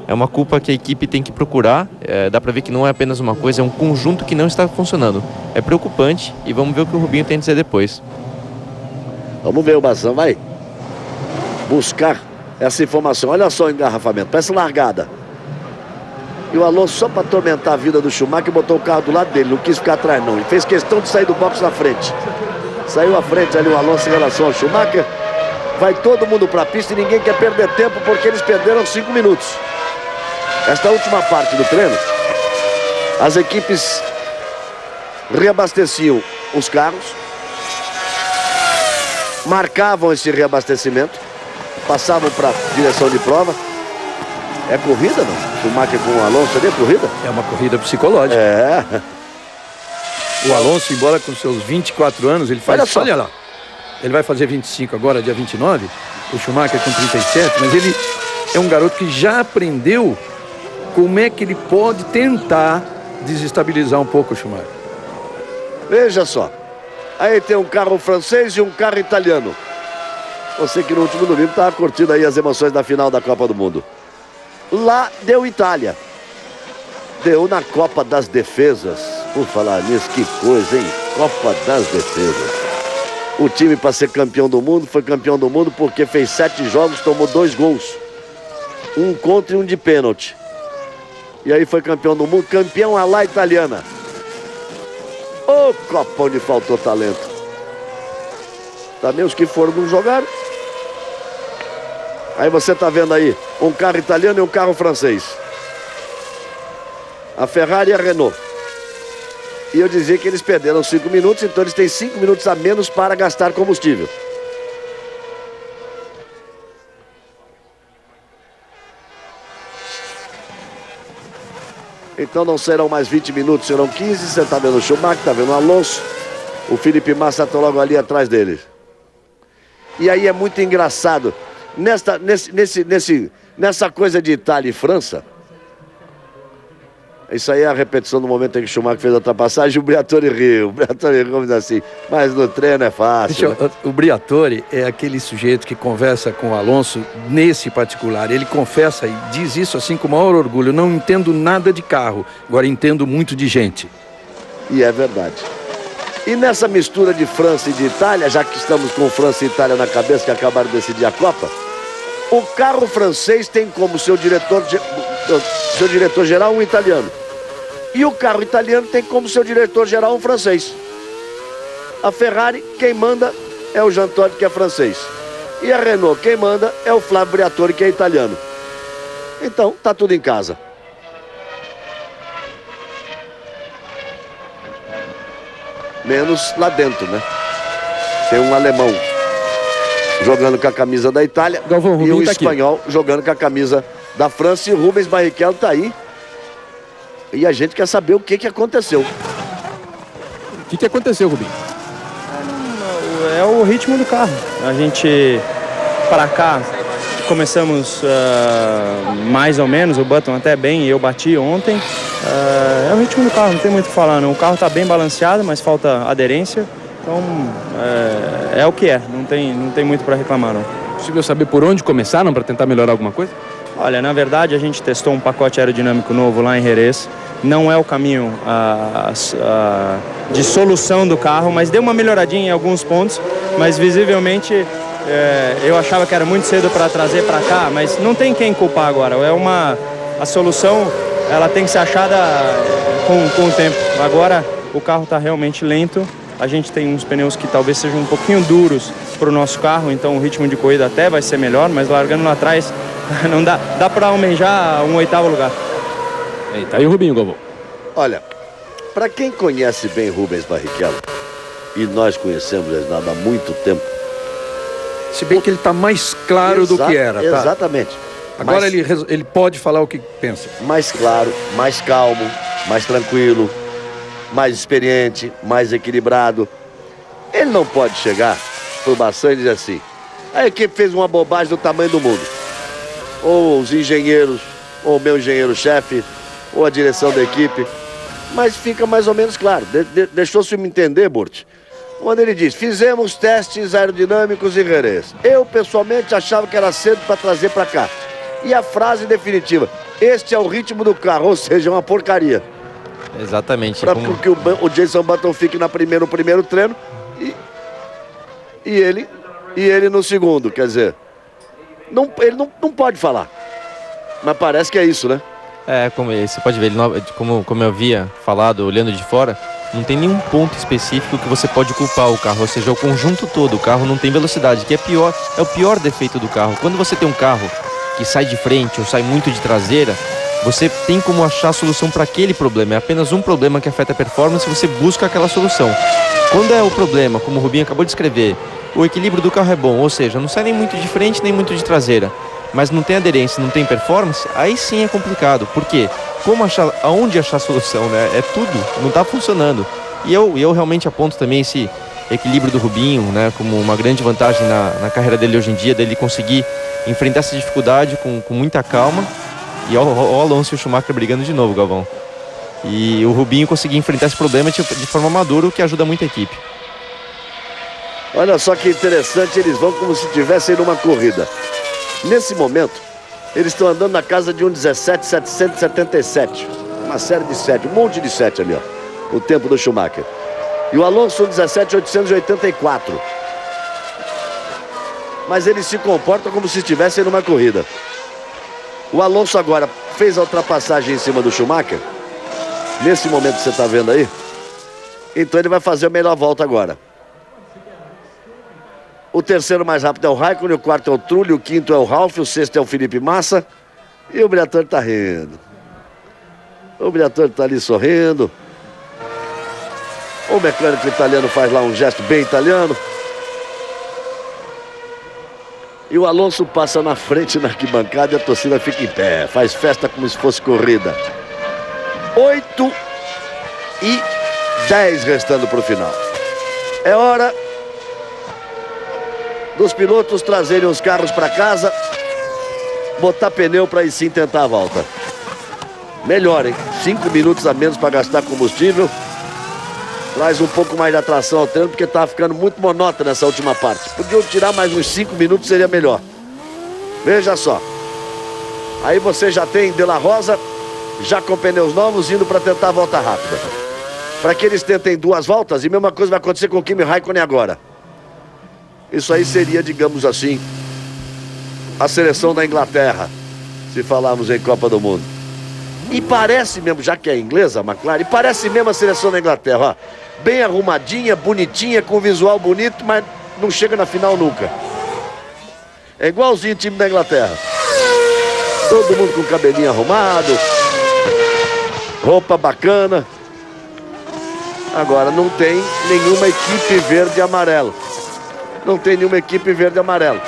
é uma culpa que a equipe tem que procurar. Dá para ver que não é apenas uma coisa, é um conjunto que não está funcionando. É preocupante e vamos ver o que o Rubinho tem a dizer depois. Vamos ver, o Bazan vai buscar essa informação. Olha só o engarrafamento, parece largada. E o Alonso, só para atormentar a vida do Schumacher, botou o carro do lado dele, não quis ficar atrás não. Ele fez questão de sair do box na frente. Saiu à frente ali o Alonso em relação ao Schumacher. Vai todo mundo para a pista e ninguém quer perder tempo porque eles perderam 5 minutos. Esta última parte do treino, as equipes reabasteciam os carros, marcavam esse reabastecimento, passavam para a direção de prova. É corrida, não? Schumacher com o Alonso, é corrida? É uma corrida psicológica. É. O Alonso, embora com seus 24 anos, ele faz... Olha lá. Ele vai fazer 25 agora, dia 29. O Schumacher com 37. Mas ele é um garoto que já aprendeu como é que ele pode tentar desestabilizar um pouco o Schumacher. Veja só. Aí tem um carro francês e um carro italiano. Você que no último domingo estava curtindo aí as emoções da final da Copa do Mundo. Lá deu Itália. Deu na Copa das Defesas. Por falar nisso, que coisa, hein? Copa das Defesas. O time, para ser campeão do mundo, foi campeão do mundo porque fez 7 jogos, tomou 2 gols. Um contra e um de pênalti. E aí foi campeão do mundo, campeão à la italiana. Ô, Copa onde faltou talento. Também os que foram não jogaram. Aí você tá vendo aí um carro italiano e um carro francês. A Ferrari e a Renault. E eu dizia que eles perderam 5 minutos, então eles têm 5 minutos a menos para gastar combustível. Então não serão mais 20 minutos, serão 15. Você tá vendo o Schumacher, tá vendo o Alonso. O Felipe Massa está logo ali atrás deles. E aí é muito engraçado. Nessa coisa de Itália e França, Isso aí é a repetição do momento em que o Schumacher fez a ultrapassagem. O Briatore riu. O Briatore riu, como diz assim, mas no treino é fácil. Né? O Briatore é aquele sujeito que conversa com o Alonso nesse particular. Ele confessa e diz isso assim com o maior orgulho. Não entendo nada de carro, agora entendo muito de gente. E é verdade. E nessa mistura de França e de Itália, já que estamos com França e Itália na cabeça, que acabaram de decidir a Copa, o carro francês tem como seu diretor-geral um italiano. E o carro italiano tem como seu diretor-geral um francês. A Ferrari, quem manda é o Jean Todt, que é francês. E a Renault, quem manda é o Flávio Briatore, que é italiano. Então, tá tudo em casa. Menos lá dentro, né? Tem um alemão jogando com a camisa da Itália, Galvão, e um tá espanhol aqui, jogando com a camisa da França, e o Rubens Barrichello tá aí. E a gente quer saber o que aconteceu. O que aconteceu, Rubinho? É o ritmo do carro. A gente, para cá, começamos mais ou menos, o Button até bem, eu bati ontem. É o ritmo do carro, não tem muito o que falar, não. O carro está bem balanceado, mas falta aderência. Então, é o que é, não tem muito para reclamar, não. É possível saber por onde começaram para tentar melhorar alguma coisa? Olha, na verdade, a gente testou um pacote aerodinâmico novo lá em Jerez. Não é o caminho de solução do carro, mas deu uma melhoradinha em alguns pontos. Mas, visivelmente, eu achava que era muito cedo para trazer para cá, mas não tem quem culpar agora. A solução, ela tem que ser achada com o tempo. Agora, o carro está realmente lento. A gente tem uns pneus que talvez sejam um pouquinho duros para o nosso carro, então o ritmo de corrida até vai ser melhor, mas largando lá atrás não dá para almejar um 8º lugar. Tá aí o Rubinho, Galvão. Olha, para quem conhece bem Rubens Barrichello, e nós conhecemos ele há muito tempo. Se bem que ele está mais claro do que era, tá? Exatamente. Agora ele pode falar o que pensa. Mais claro, mais calmo, mais tranquilo, mais experiente, mais equilibrado. Ele não pode chegar pro Bassan e dizer assim: a equipe fez uma bobagem do tamanho do mundo. Ou os engenheiros, ou o meu engenheiro-chefe, ou a direção da equipe. Mas fica mais ou menos claro. Deixou-se me entender, Burt, quando ele diz: fizemos testes aerodinâmicos em Jerez. Eu, pessoalmente, achava que era cedo para trazer para cá. E a frase definitiva: este é o ritmo do carro, ou seja, uma porcaria. Exatamente. Para que o Jenson Button fique no primeiro treino e ele no segundo. Quer dizer, ele não pode falar. Mas parece que é isso, né? Como você pode ver, como eu havia falado, olhando de fora, não tem nenhum ponto específico que você pode culpar o carro, ou seja, o conjunto todo. O carro não tem velocidade, que é o pior defeito do carro. Quando você tem um carro que sai de frente ou sai muito de traseira, você tem como achar a solução para aquele problema. É apenas um problema que afeta a performance e você busca aquela solução. Quando é o problema, como o Rubinho acabou de escrever, o equilíbrio do carro é bom, ou seja, não sai nem muito de frente nem muito de traseira, mas não tem aderência, não tem performance, aí sim é complicado. Por quê? Aonde achar a solução, né? É tudo, não está funcionando. E eu realmente aponto também esse equilíbrio do Rubinho, né, como uma grande vantagem na carreira dele hoje em dia, dele conseguir enfrentar essa dificuldade com muita calma. E o Alonso e o Schumacher brigando de novo, Galvão. E o Rubinho conseguir enfrentar esse problema de forma madura, o que ajuda muito a equipe. Olha só que interessante, eles vão como se estivessem numa corrida. Nesse momento, eles estão andando na casa de um 17.777. Uma série de 7, um monte de 7 ali, ó. O tempo do Schumacher. E o Alonso 17.884. Mas eles se comportam como se estivessem numa corrida. O Alonso agora fez a ultrapassagem em cima do Schumacher. Nesse momento que você está vendo aí. Então ele vai fazer a melhor volta agora. O terceiro mais rápido é o Raikkonen, o quarto é o Trulli, o quinto é o Ralf, o sexto é o Felipe Massa. E o Briatore está rindo. O Briatore está ali sorrindo. O mecânico italiano faz lá um gesto bem italiano. E o Alonso passa na frente na arquibancada e a torcida fica em pé. Faz festa como se fosse corrida. 8:10 restando para o final. É hora dos pilotos trazerem os carros para casa, botar pneu para aí sim tentar a volta. Melhor, hein? 5 minutos a menos para gastar combustível. Traz um pouco mais de atração ao treino, porque tá ficando muito monótono nessa última parte. Podiam tirar mais uns 5 minutos, seria melhor. Veja só. Aí você já tem De La Rosa, já com pneus novos, indo para tentar a volta rápida. Para que eles tentem 2 voltas, e a mesma coisa vai acontecer com o Kimi Raikkonen agora. Isso aí seria, digamos assim, a seleção da Inglaterra, se falarmos em Copa do Mundo. E parece mesmo, já que é inglesa, a McLaren, parece mesmo a seleção da Inglaterra, ó. Bem arrumadinha, bonitinha, com visual bonito, mas não chega na final nunca. É igualzinho o time da Inglaterra. Todo mundo com cabelinho arrumado, roupa bacana. Agora não tem nenhuma equipe verde e amarelo. Não tem nenhuma equipe verde e amarelo.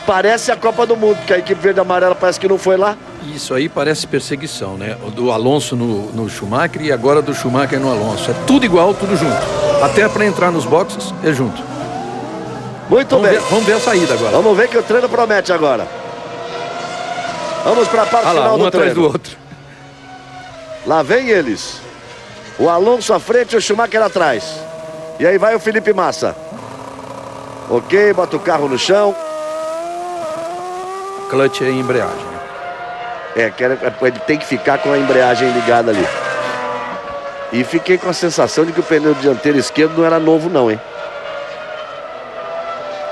Parece a Copa do Mundo, que a equipe verde e amarela parece que não foi lá. Isso aí parece perseguição, né? Do Alonso no Schumacher e agora do Schumacher no Alonso. É tudo igual, tudo junto. Até para entrar nos boxes é junto. Muito bem. Vamos ver a saída agora. Vamos ver que o treino promete agora. Vamos para a parte final do treino. Atrás do outro. Lá vem eles. O Alonso à frente e o Schumacher atrás. E aí vai o Felipe Massa. Ok, bota o carro no chão. Clutch e embreagem. Ele tem que ficar com a embreagem ligada ali. E fiquei com a sensação de que o pneu dianteiro esquerdo não era novo não, hein?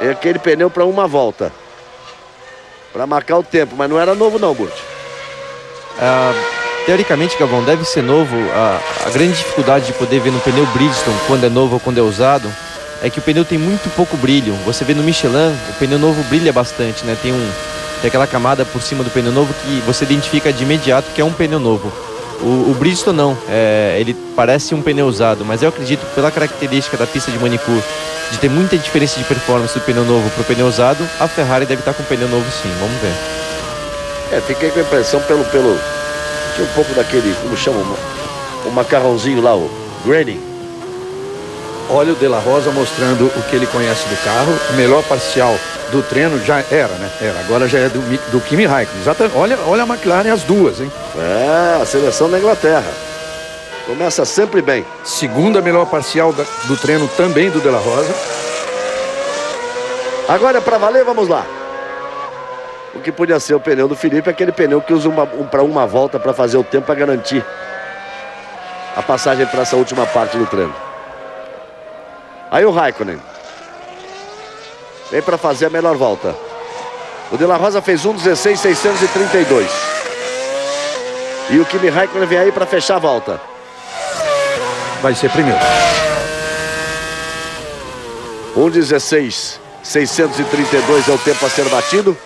É aquele pneu para uma volta. Para marcar o tempo, mas não era novo não, Burt. Teoricamente, Galvão, deve ser novo. A grande dificuldade de poder ver no pneu Bridgestone, quando é novo ou quando é usado, é que o pneu tem muito pouco brilho. Você vê no Michelin, o pneu novo brilha bastante, né? Tem aquela camada por cima do pneu novo que você identifica de imediato que é um pneu novo. O Bridgestone não, ele parece um pneu usado, mas eu acredito, pela característica da pista de Manicure, de ter muita diferença de performance do pneu novo para o pneu usado, a Ferrari deve estar com pneu novo sim, vamos ver. Fiquei com a impressão tinha um pouco daquele, como chama, o macarrãozinho lá, o Granny. Olha o De La Rosa mostrando o que ele conhece do carro. O melhor parcial do treino já era, né? Agora já é do Kimi Raikkonen. Exatamente. Olha a McLaren, as duas, hein? A seleção da Inglaterra. Começa sempre bem. Segunda melhor parcial do treino também do De La Rosa. Agora é pra valer, vamos lá. O que podia ser o pneu do Felipe, aquele pneu que usa para uma volta para fazer o tempo, para garantir a passagem para essa última parte do treino. Aí o Raikkonen vem para fazer a melhor volta. O De La Rosa fez 1:16.632. E o Kimi Raikkonen vem aí para fechar a volta. Vai ser primeiro. 1:16.632 é o tempo a ser batido,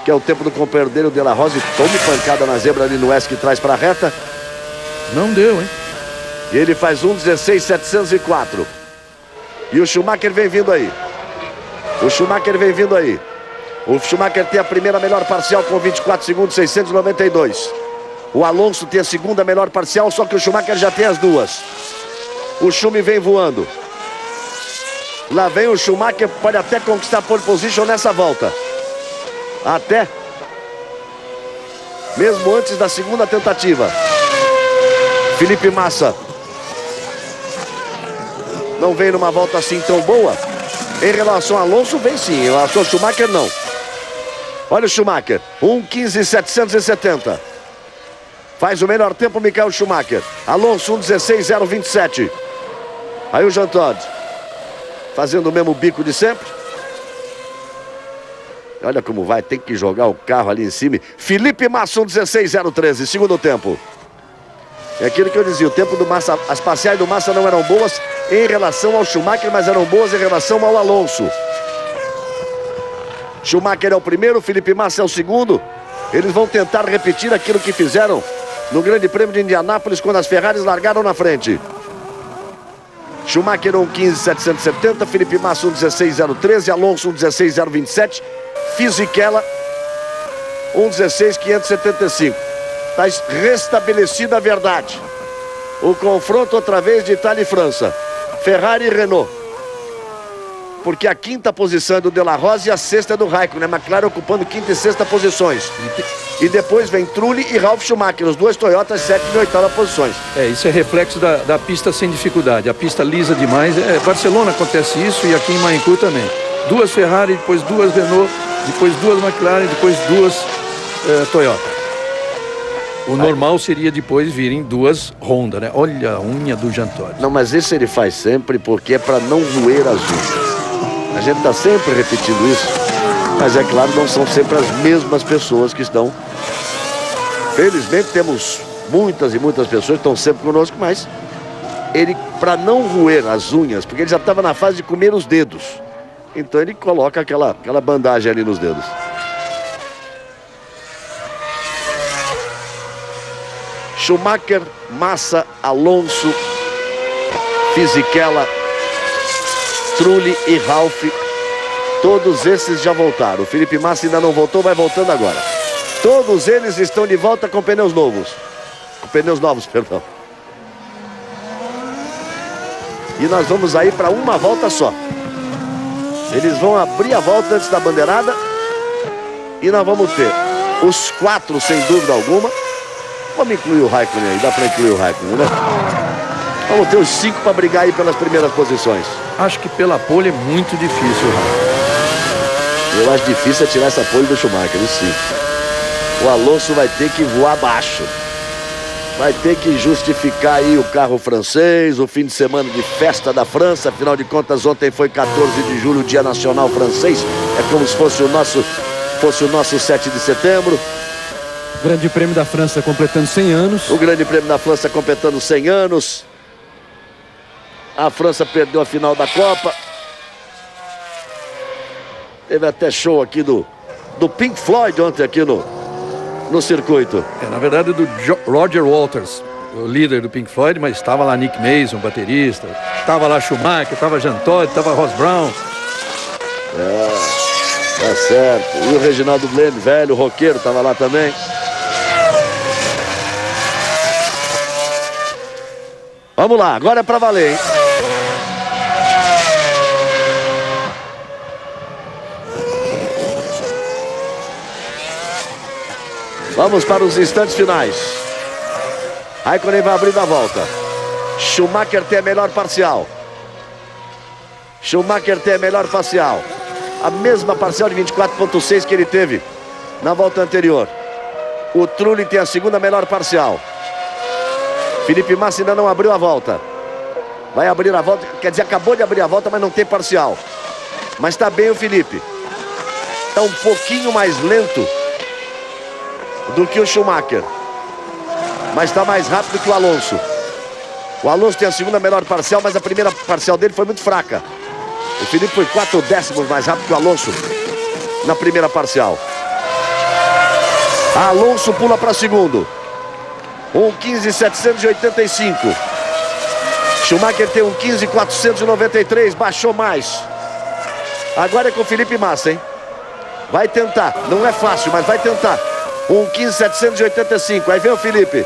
que é o tempo do companheiro dele, o De La Rosa. E tome pancada na zebra ali no S que traz para a reta. Não deu, hein? E ele faz 1:16.704. E o Schumacher vem vindo aí. O Schumacher tem a primeira melhor parcial com 24 segundos, 692. O Alonso tem a segunda melhor parcial, só que o Schumacher já tem as duas. O Schumi vem voando. Lá vem o Schumacher, pode até conquistar pole position nessa volta. Até. Mesmo antes da segunda tentativa. Felipe Massa não vem numa volta assim tão boa. Em relação ao Alonso, vem sim. Em relação ao Schumacher, não. Olha o Schumacher. 1:15.770. Faz o melhor tempo, Michael Schumacher. Alonso, 1:16.027. Aí o Jean Todt. Fazendo o mesmo bico de sempre. Olha como vai. Tem que jogar o carro ali em cima. Felipe Massa, 1:16.013. Segundo tempo. É aquilo que eu dizia, o tempo do Massa, as parciais do Massa não eram boas em relação ao Schumacher, mas eram boas em relação ao Alonso. Schumacher é o primeiro, Felipe Massa é o segundo. Eles vão tentar repetir aquilo que fizeram no Grande Prêmio de Indianápolis, quando as Ferraris largaram na frente. Schumacher 1:15.770, Felipe Massa 1:16.013, Alonso 1:16.027, Fisichella 1:16.575. Está restabelecida a verdade. O confronto outra vez de Itália e França. Ferrari e Renault. porque a quinta posição é do De La Rosa e a sexta é do Raikkonen, né? McLaren ocupando quinta e sexta posições. E depois vem Trulli e Ralf Schumacher, os dois Toyotas, sétima e oitava posições. Isso é reflexo da pista sem dificuldade. A pista lisa demais. Barcelona acontece isso e aqui em Manicur também. Duas Ferrari, depois duas Renault, depois duas McLaren, depois duas Toyota. O normal seria depois virem duas Honda, né? Olha a unha do Jean Todt. Não, mas isso ele faz sempre porque é para não roer as unhas. A gente está sempre repetindo isso, mas é claro, não são sempre as mesmas pessoas que estão. Felizmente temos muitas e muitas pessoas que estão sempre conosco, mas ele, para não roer as unhas, porque ele já estava na fase de comer os dedos, então ele coloca aquela bandagem ali nos dedos. Schumacher, Massa, Alonso, Fisichella, Trulli e Ralf, todos esses já voltaram. O Felipe Massa ainda não voltou, vai voltando agora. Todos eles estão de volta com pneus novos. Com pneus novos, perdão. E nós vamos aí para uma volta só. Eles vão abrir a volta antes da bandeirada. E nós vamos ter os quatro, sem dúvida alguma. Vamos incluir o Raikkonen aí, dá para incluir o Raikkonen, né? Vamos ter os 5 para brigar aí pelas primeiras posições. Acho que pela pole é muito difícil, Rafa. Eu acho difícil tirar essa pole do Schumacher, isso sim. O Alonso vai ter que voar abaixo. Vai ter que justificar aí o carro francês, o fim de semana de festa da França. Afinal de contas, ontem foi 14 de julho, Dia Nacional Francês. É como se fosse o nosso 7 de setembro. Grande Prêmio da França completando 100 anos. O Grande Prêmio da França completando 100 anos. A França perdeu a final da Copa. Teve até show aqui do Pink Floyd ontem aqui no circuito. Na verdade do Roger Waters, o líder do Pink Floyd, mas estava lá Nick Mason, baterista. Estava lá Schumacher, estava Jean Todt, estava Ross Brown. Tá certo. E o Reginaldo Glenn, velho, roqueiro, estava lá também. Vamos lá, agora é pra valer, hein? Vamos para os instantes finais. Raikkonen vai abrindo a volta. Schumacher tem a melhor parcial. Schumacher tem a melhor parcial. A mesma parcial de 24,6 que ele teve na volta anterior. O Trulli tem a segunda melhor parcial. Felipe Massa ainda não abriu a volta. Vai abrir a volta, quer dizer, acabou de abrir a volta, mas não tem parcial. Mas está bem o Felipe. Está um pouquinho mais lento do que o Schumacher. Mas está mais rápido que o Alonso. O Alonso tem a segunda melhor parcial, mas a primeira parcial dele foi muito fraca. O Felipe foi 4 décimos mais rápido que o Alonso na primeira parcial. Alonso pula para segundo. 1:15.785. Schumacher tem 1:15.493, baixou mais. Agora é com o Felipe Massa, hein? Vai tentar, não é fácil, mas vai tentar. 1:15.785, aí vem o Felipe.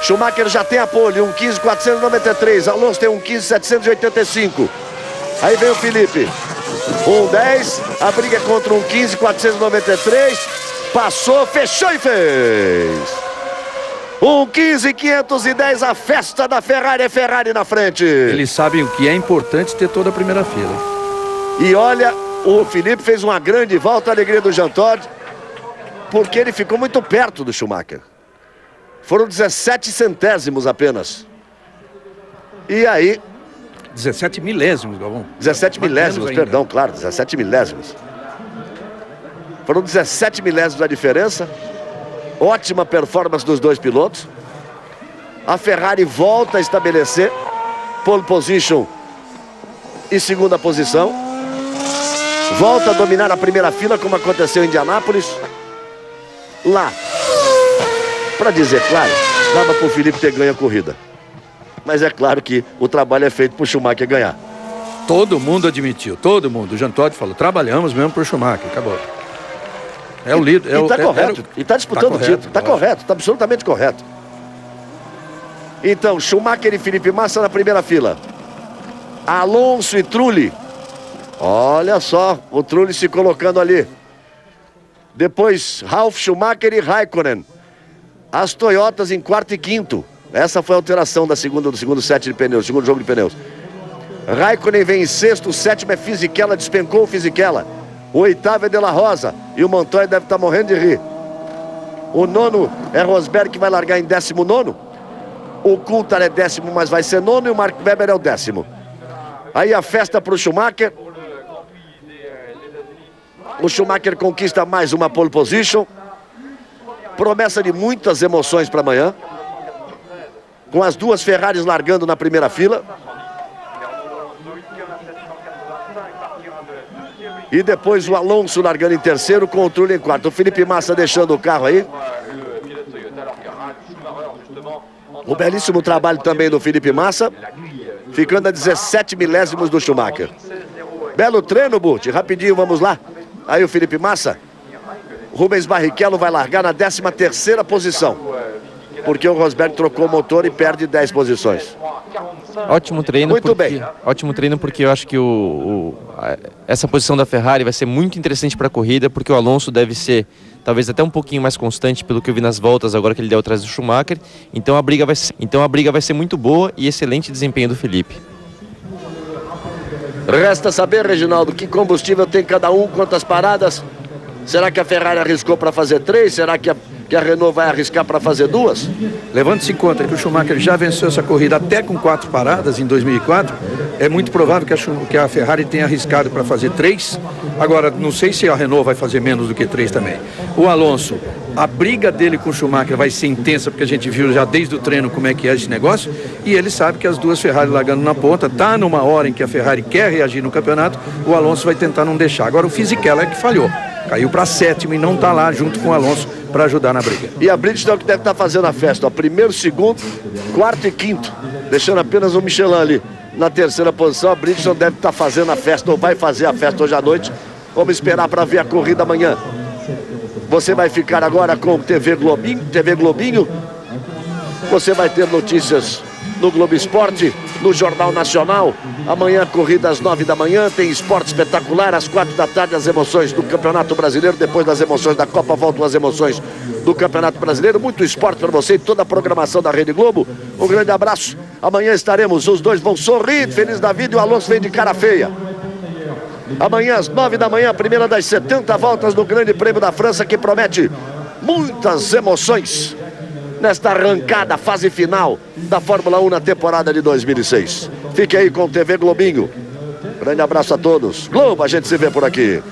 Schumacher já tem a pole, 1:15.493. Alonso tem 1:15.785. Aí vem o Felipe. 1:10, a briga é contra 1:15.493. Passou, fechou e fez. 1:15.510, a festa da Ferrari, é Ferrari na frente. Eles sabem o que é importante ter toda a primeira fila. E olha, o Felipe fez uma grande volta, a alegria do Jean Todt, porque ele ficou muito perto do Schumacher. Foram 17 centésimos apenas. E aí... 17 milésimos, Galvão. 17 milésimos, perdão, claro, 17 milésimos. Foram 17 milésimos a diferença. Ótima performance dos dois pilotos. A Ferrari volta a estabelecer pole position e segunda posição. Volta a dominar a primeira fila, como aconteceu em Indianápolis. Lá, para dizer claro, dava para o Felipe ter ganho a corrida. Mas é claro que o trabalho é feito para o Schumacher ganhar. Todo mundo admitiu, todo mundo. O Jean Todt falou, trabalhamos mesmo para o Schumacher, acabou. É o líder. E está correto. E está disputando o título. Está correto, está absolutamente correto. Então, Schumacher e Felipe Massa na primeira fila. Alonso e Trulli Olha só, o Trulli se colocando ali. Depois, Ralf Schumacher e Raikkonen. As Toyotas em quarto e quinto. Essa foi a alteração do segundo set de pneus, segundo jogo de pneus. Raikkonen vem em sexto, o sétimo é Fisichella, despencou o Fisichella. O oitavo é De La Rosa e o Montoya deve estar morrendo de rir. O nono é Rosberg, que vai largar em 19º. O Coulthard é 10º, mas vai ser nono, e o Mark Webber é o 10º. Aí a festa para o Schumacher. O Schumacher conquista mais uma pole position. Promessa de muitas emoções para amanhã. Com as duas Ferraris largando na primeira fila. E depois o Alonso largando em terceiro, com o Trulli em quarto. O Felipe Massa deixando o carro aí. O belíssimo trabalho também do Felipe Massa, ficando a 17 milésimos do Schumacher. Belo treino, Burt. Rapidinho, vamos lá. Aí o Felipe Massa. Rubens Barrichello vai largar na 13ª posição, porque o Rosberg trocou o motor e perde 10 posições. Ótimo treino. Muito bem. Ótimo treino, porque eu acho que essa posição da Ferrari vai ser muito interessante para a corrida, porque o Alonso deve ser talvez até um pouquinho mais constante pelo que eu vi nas voltas agora que ele deu atrás do Schumacher. Então a briga vai ser muito boa e excelente desempenho do Felipe. Resta saber, Reginaldo, que combustível tem cada um, quantas paradas. Será que a Ferrari arriscou para fazer 3? Será que a Renault vai arriscar para fazer 2? Levando-se em conta que o Schumacher já venceu essa corrida até com 4 paradas em 2004, é muito provável que a Ferrari tenha arriscado para fazer 3. Agora, não sei se a Renault vai fazer menos do que 3 também. O Alonso, a briga dele com o Schumacher vai ser intensa, porque a gente viu já desde o treino como é que é esse negócio, e ele sabe que as duas Ferrari largando na ponta, tá numa hora em que a Ferrari quer reagir no campeonato, o Alonso vai tentar não deixar. Agora o Fisichella é que falhou. Caiu para 7º e não está lá junto com o Alonso para ajudar na briga. E a Bridgestone que deve estar fazendo a festa, ó, primeiro, segundo, quarto e quinto, deixando apenas o Michelin ali na 3ª posição. A Bridgestone deve estar fazendo a festa, ou vai fazer a festa hoje à noite. Vamos esperar para ver a corrida amanhã. Você vai ficar agora com o TV Globinho. Você vai ter notícias no Globo Esporte, no Jornal Nacional. Amanhã, corrida às 9 da manhã, tem esporte espetacular. Às 4 da tarde, as emoções do Campeonato Brasileiro. Depois das emoções da Copa, voltam as emoções do Campeonato Brasileiro. Muito esporte para você e toda a programação da Rede Globo. Um grande abraço. Amanhã estaremos, os dois vão sorrir, feliz da vida, e o Alonso vem de cara feia. Amanhã, às 9 da manhã, a primeira das 70 voltas do Grande Prêmio da França, que promete muitas emoções nesta arrancada, fase final da Fórmula 1 na temporada de 2006. Fique aí com o TV Globinho. Grande abraço a todos. Globo, a gente se vê por aqui.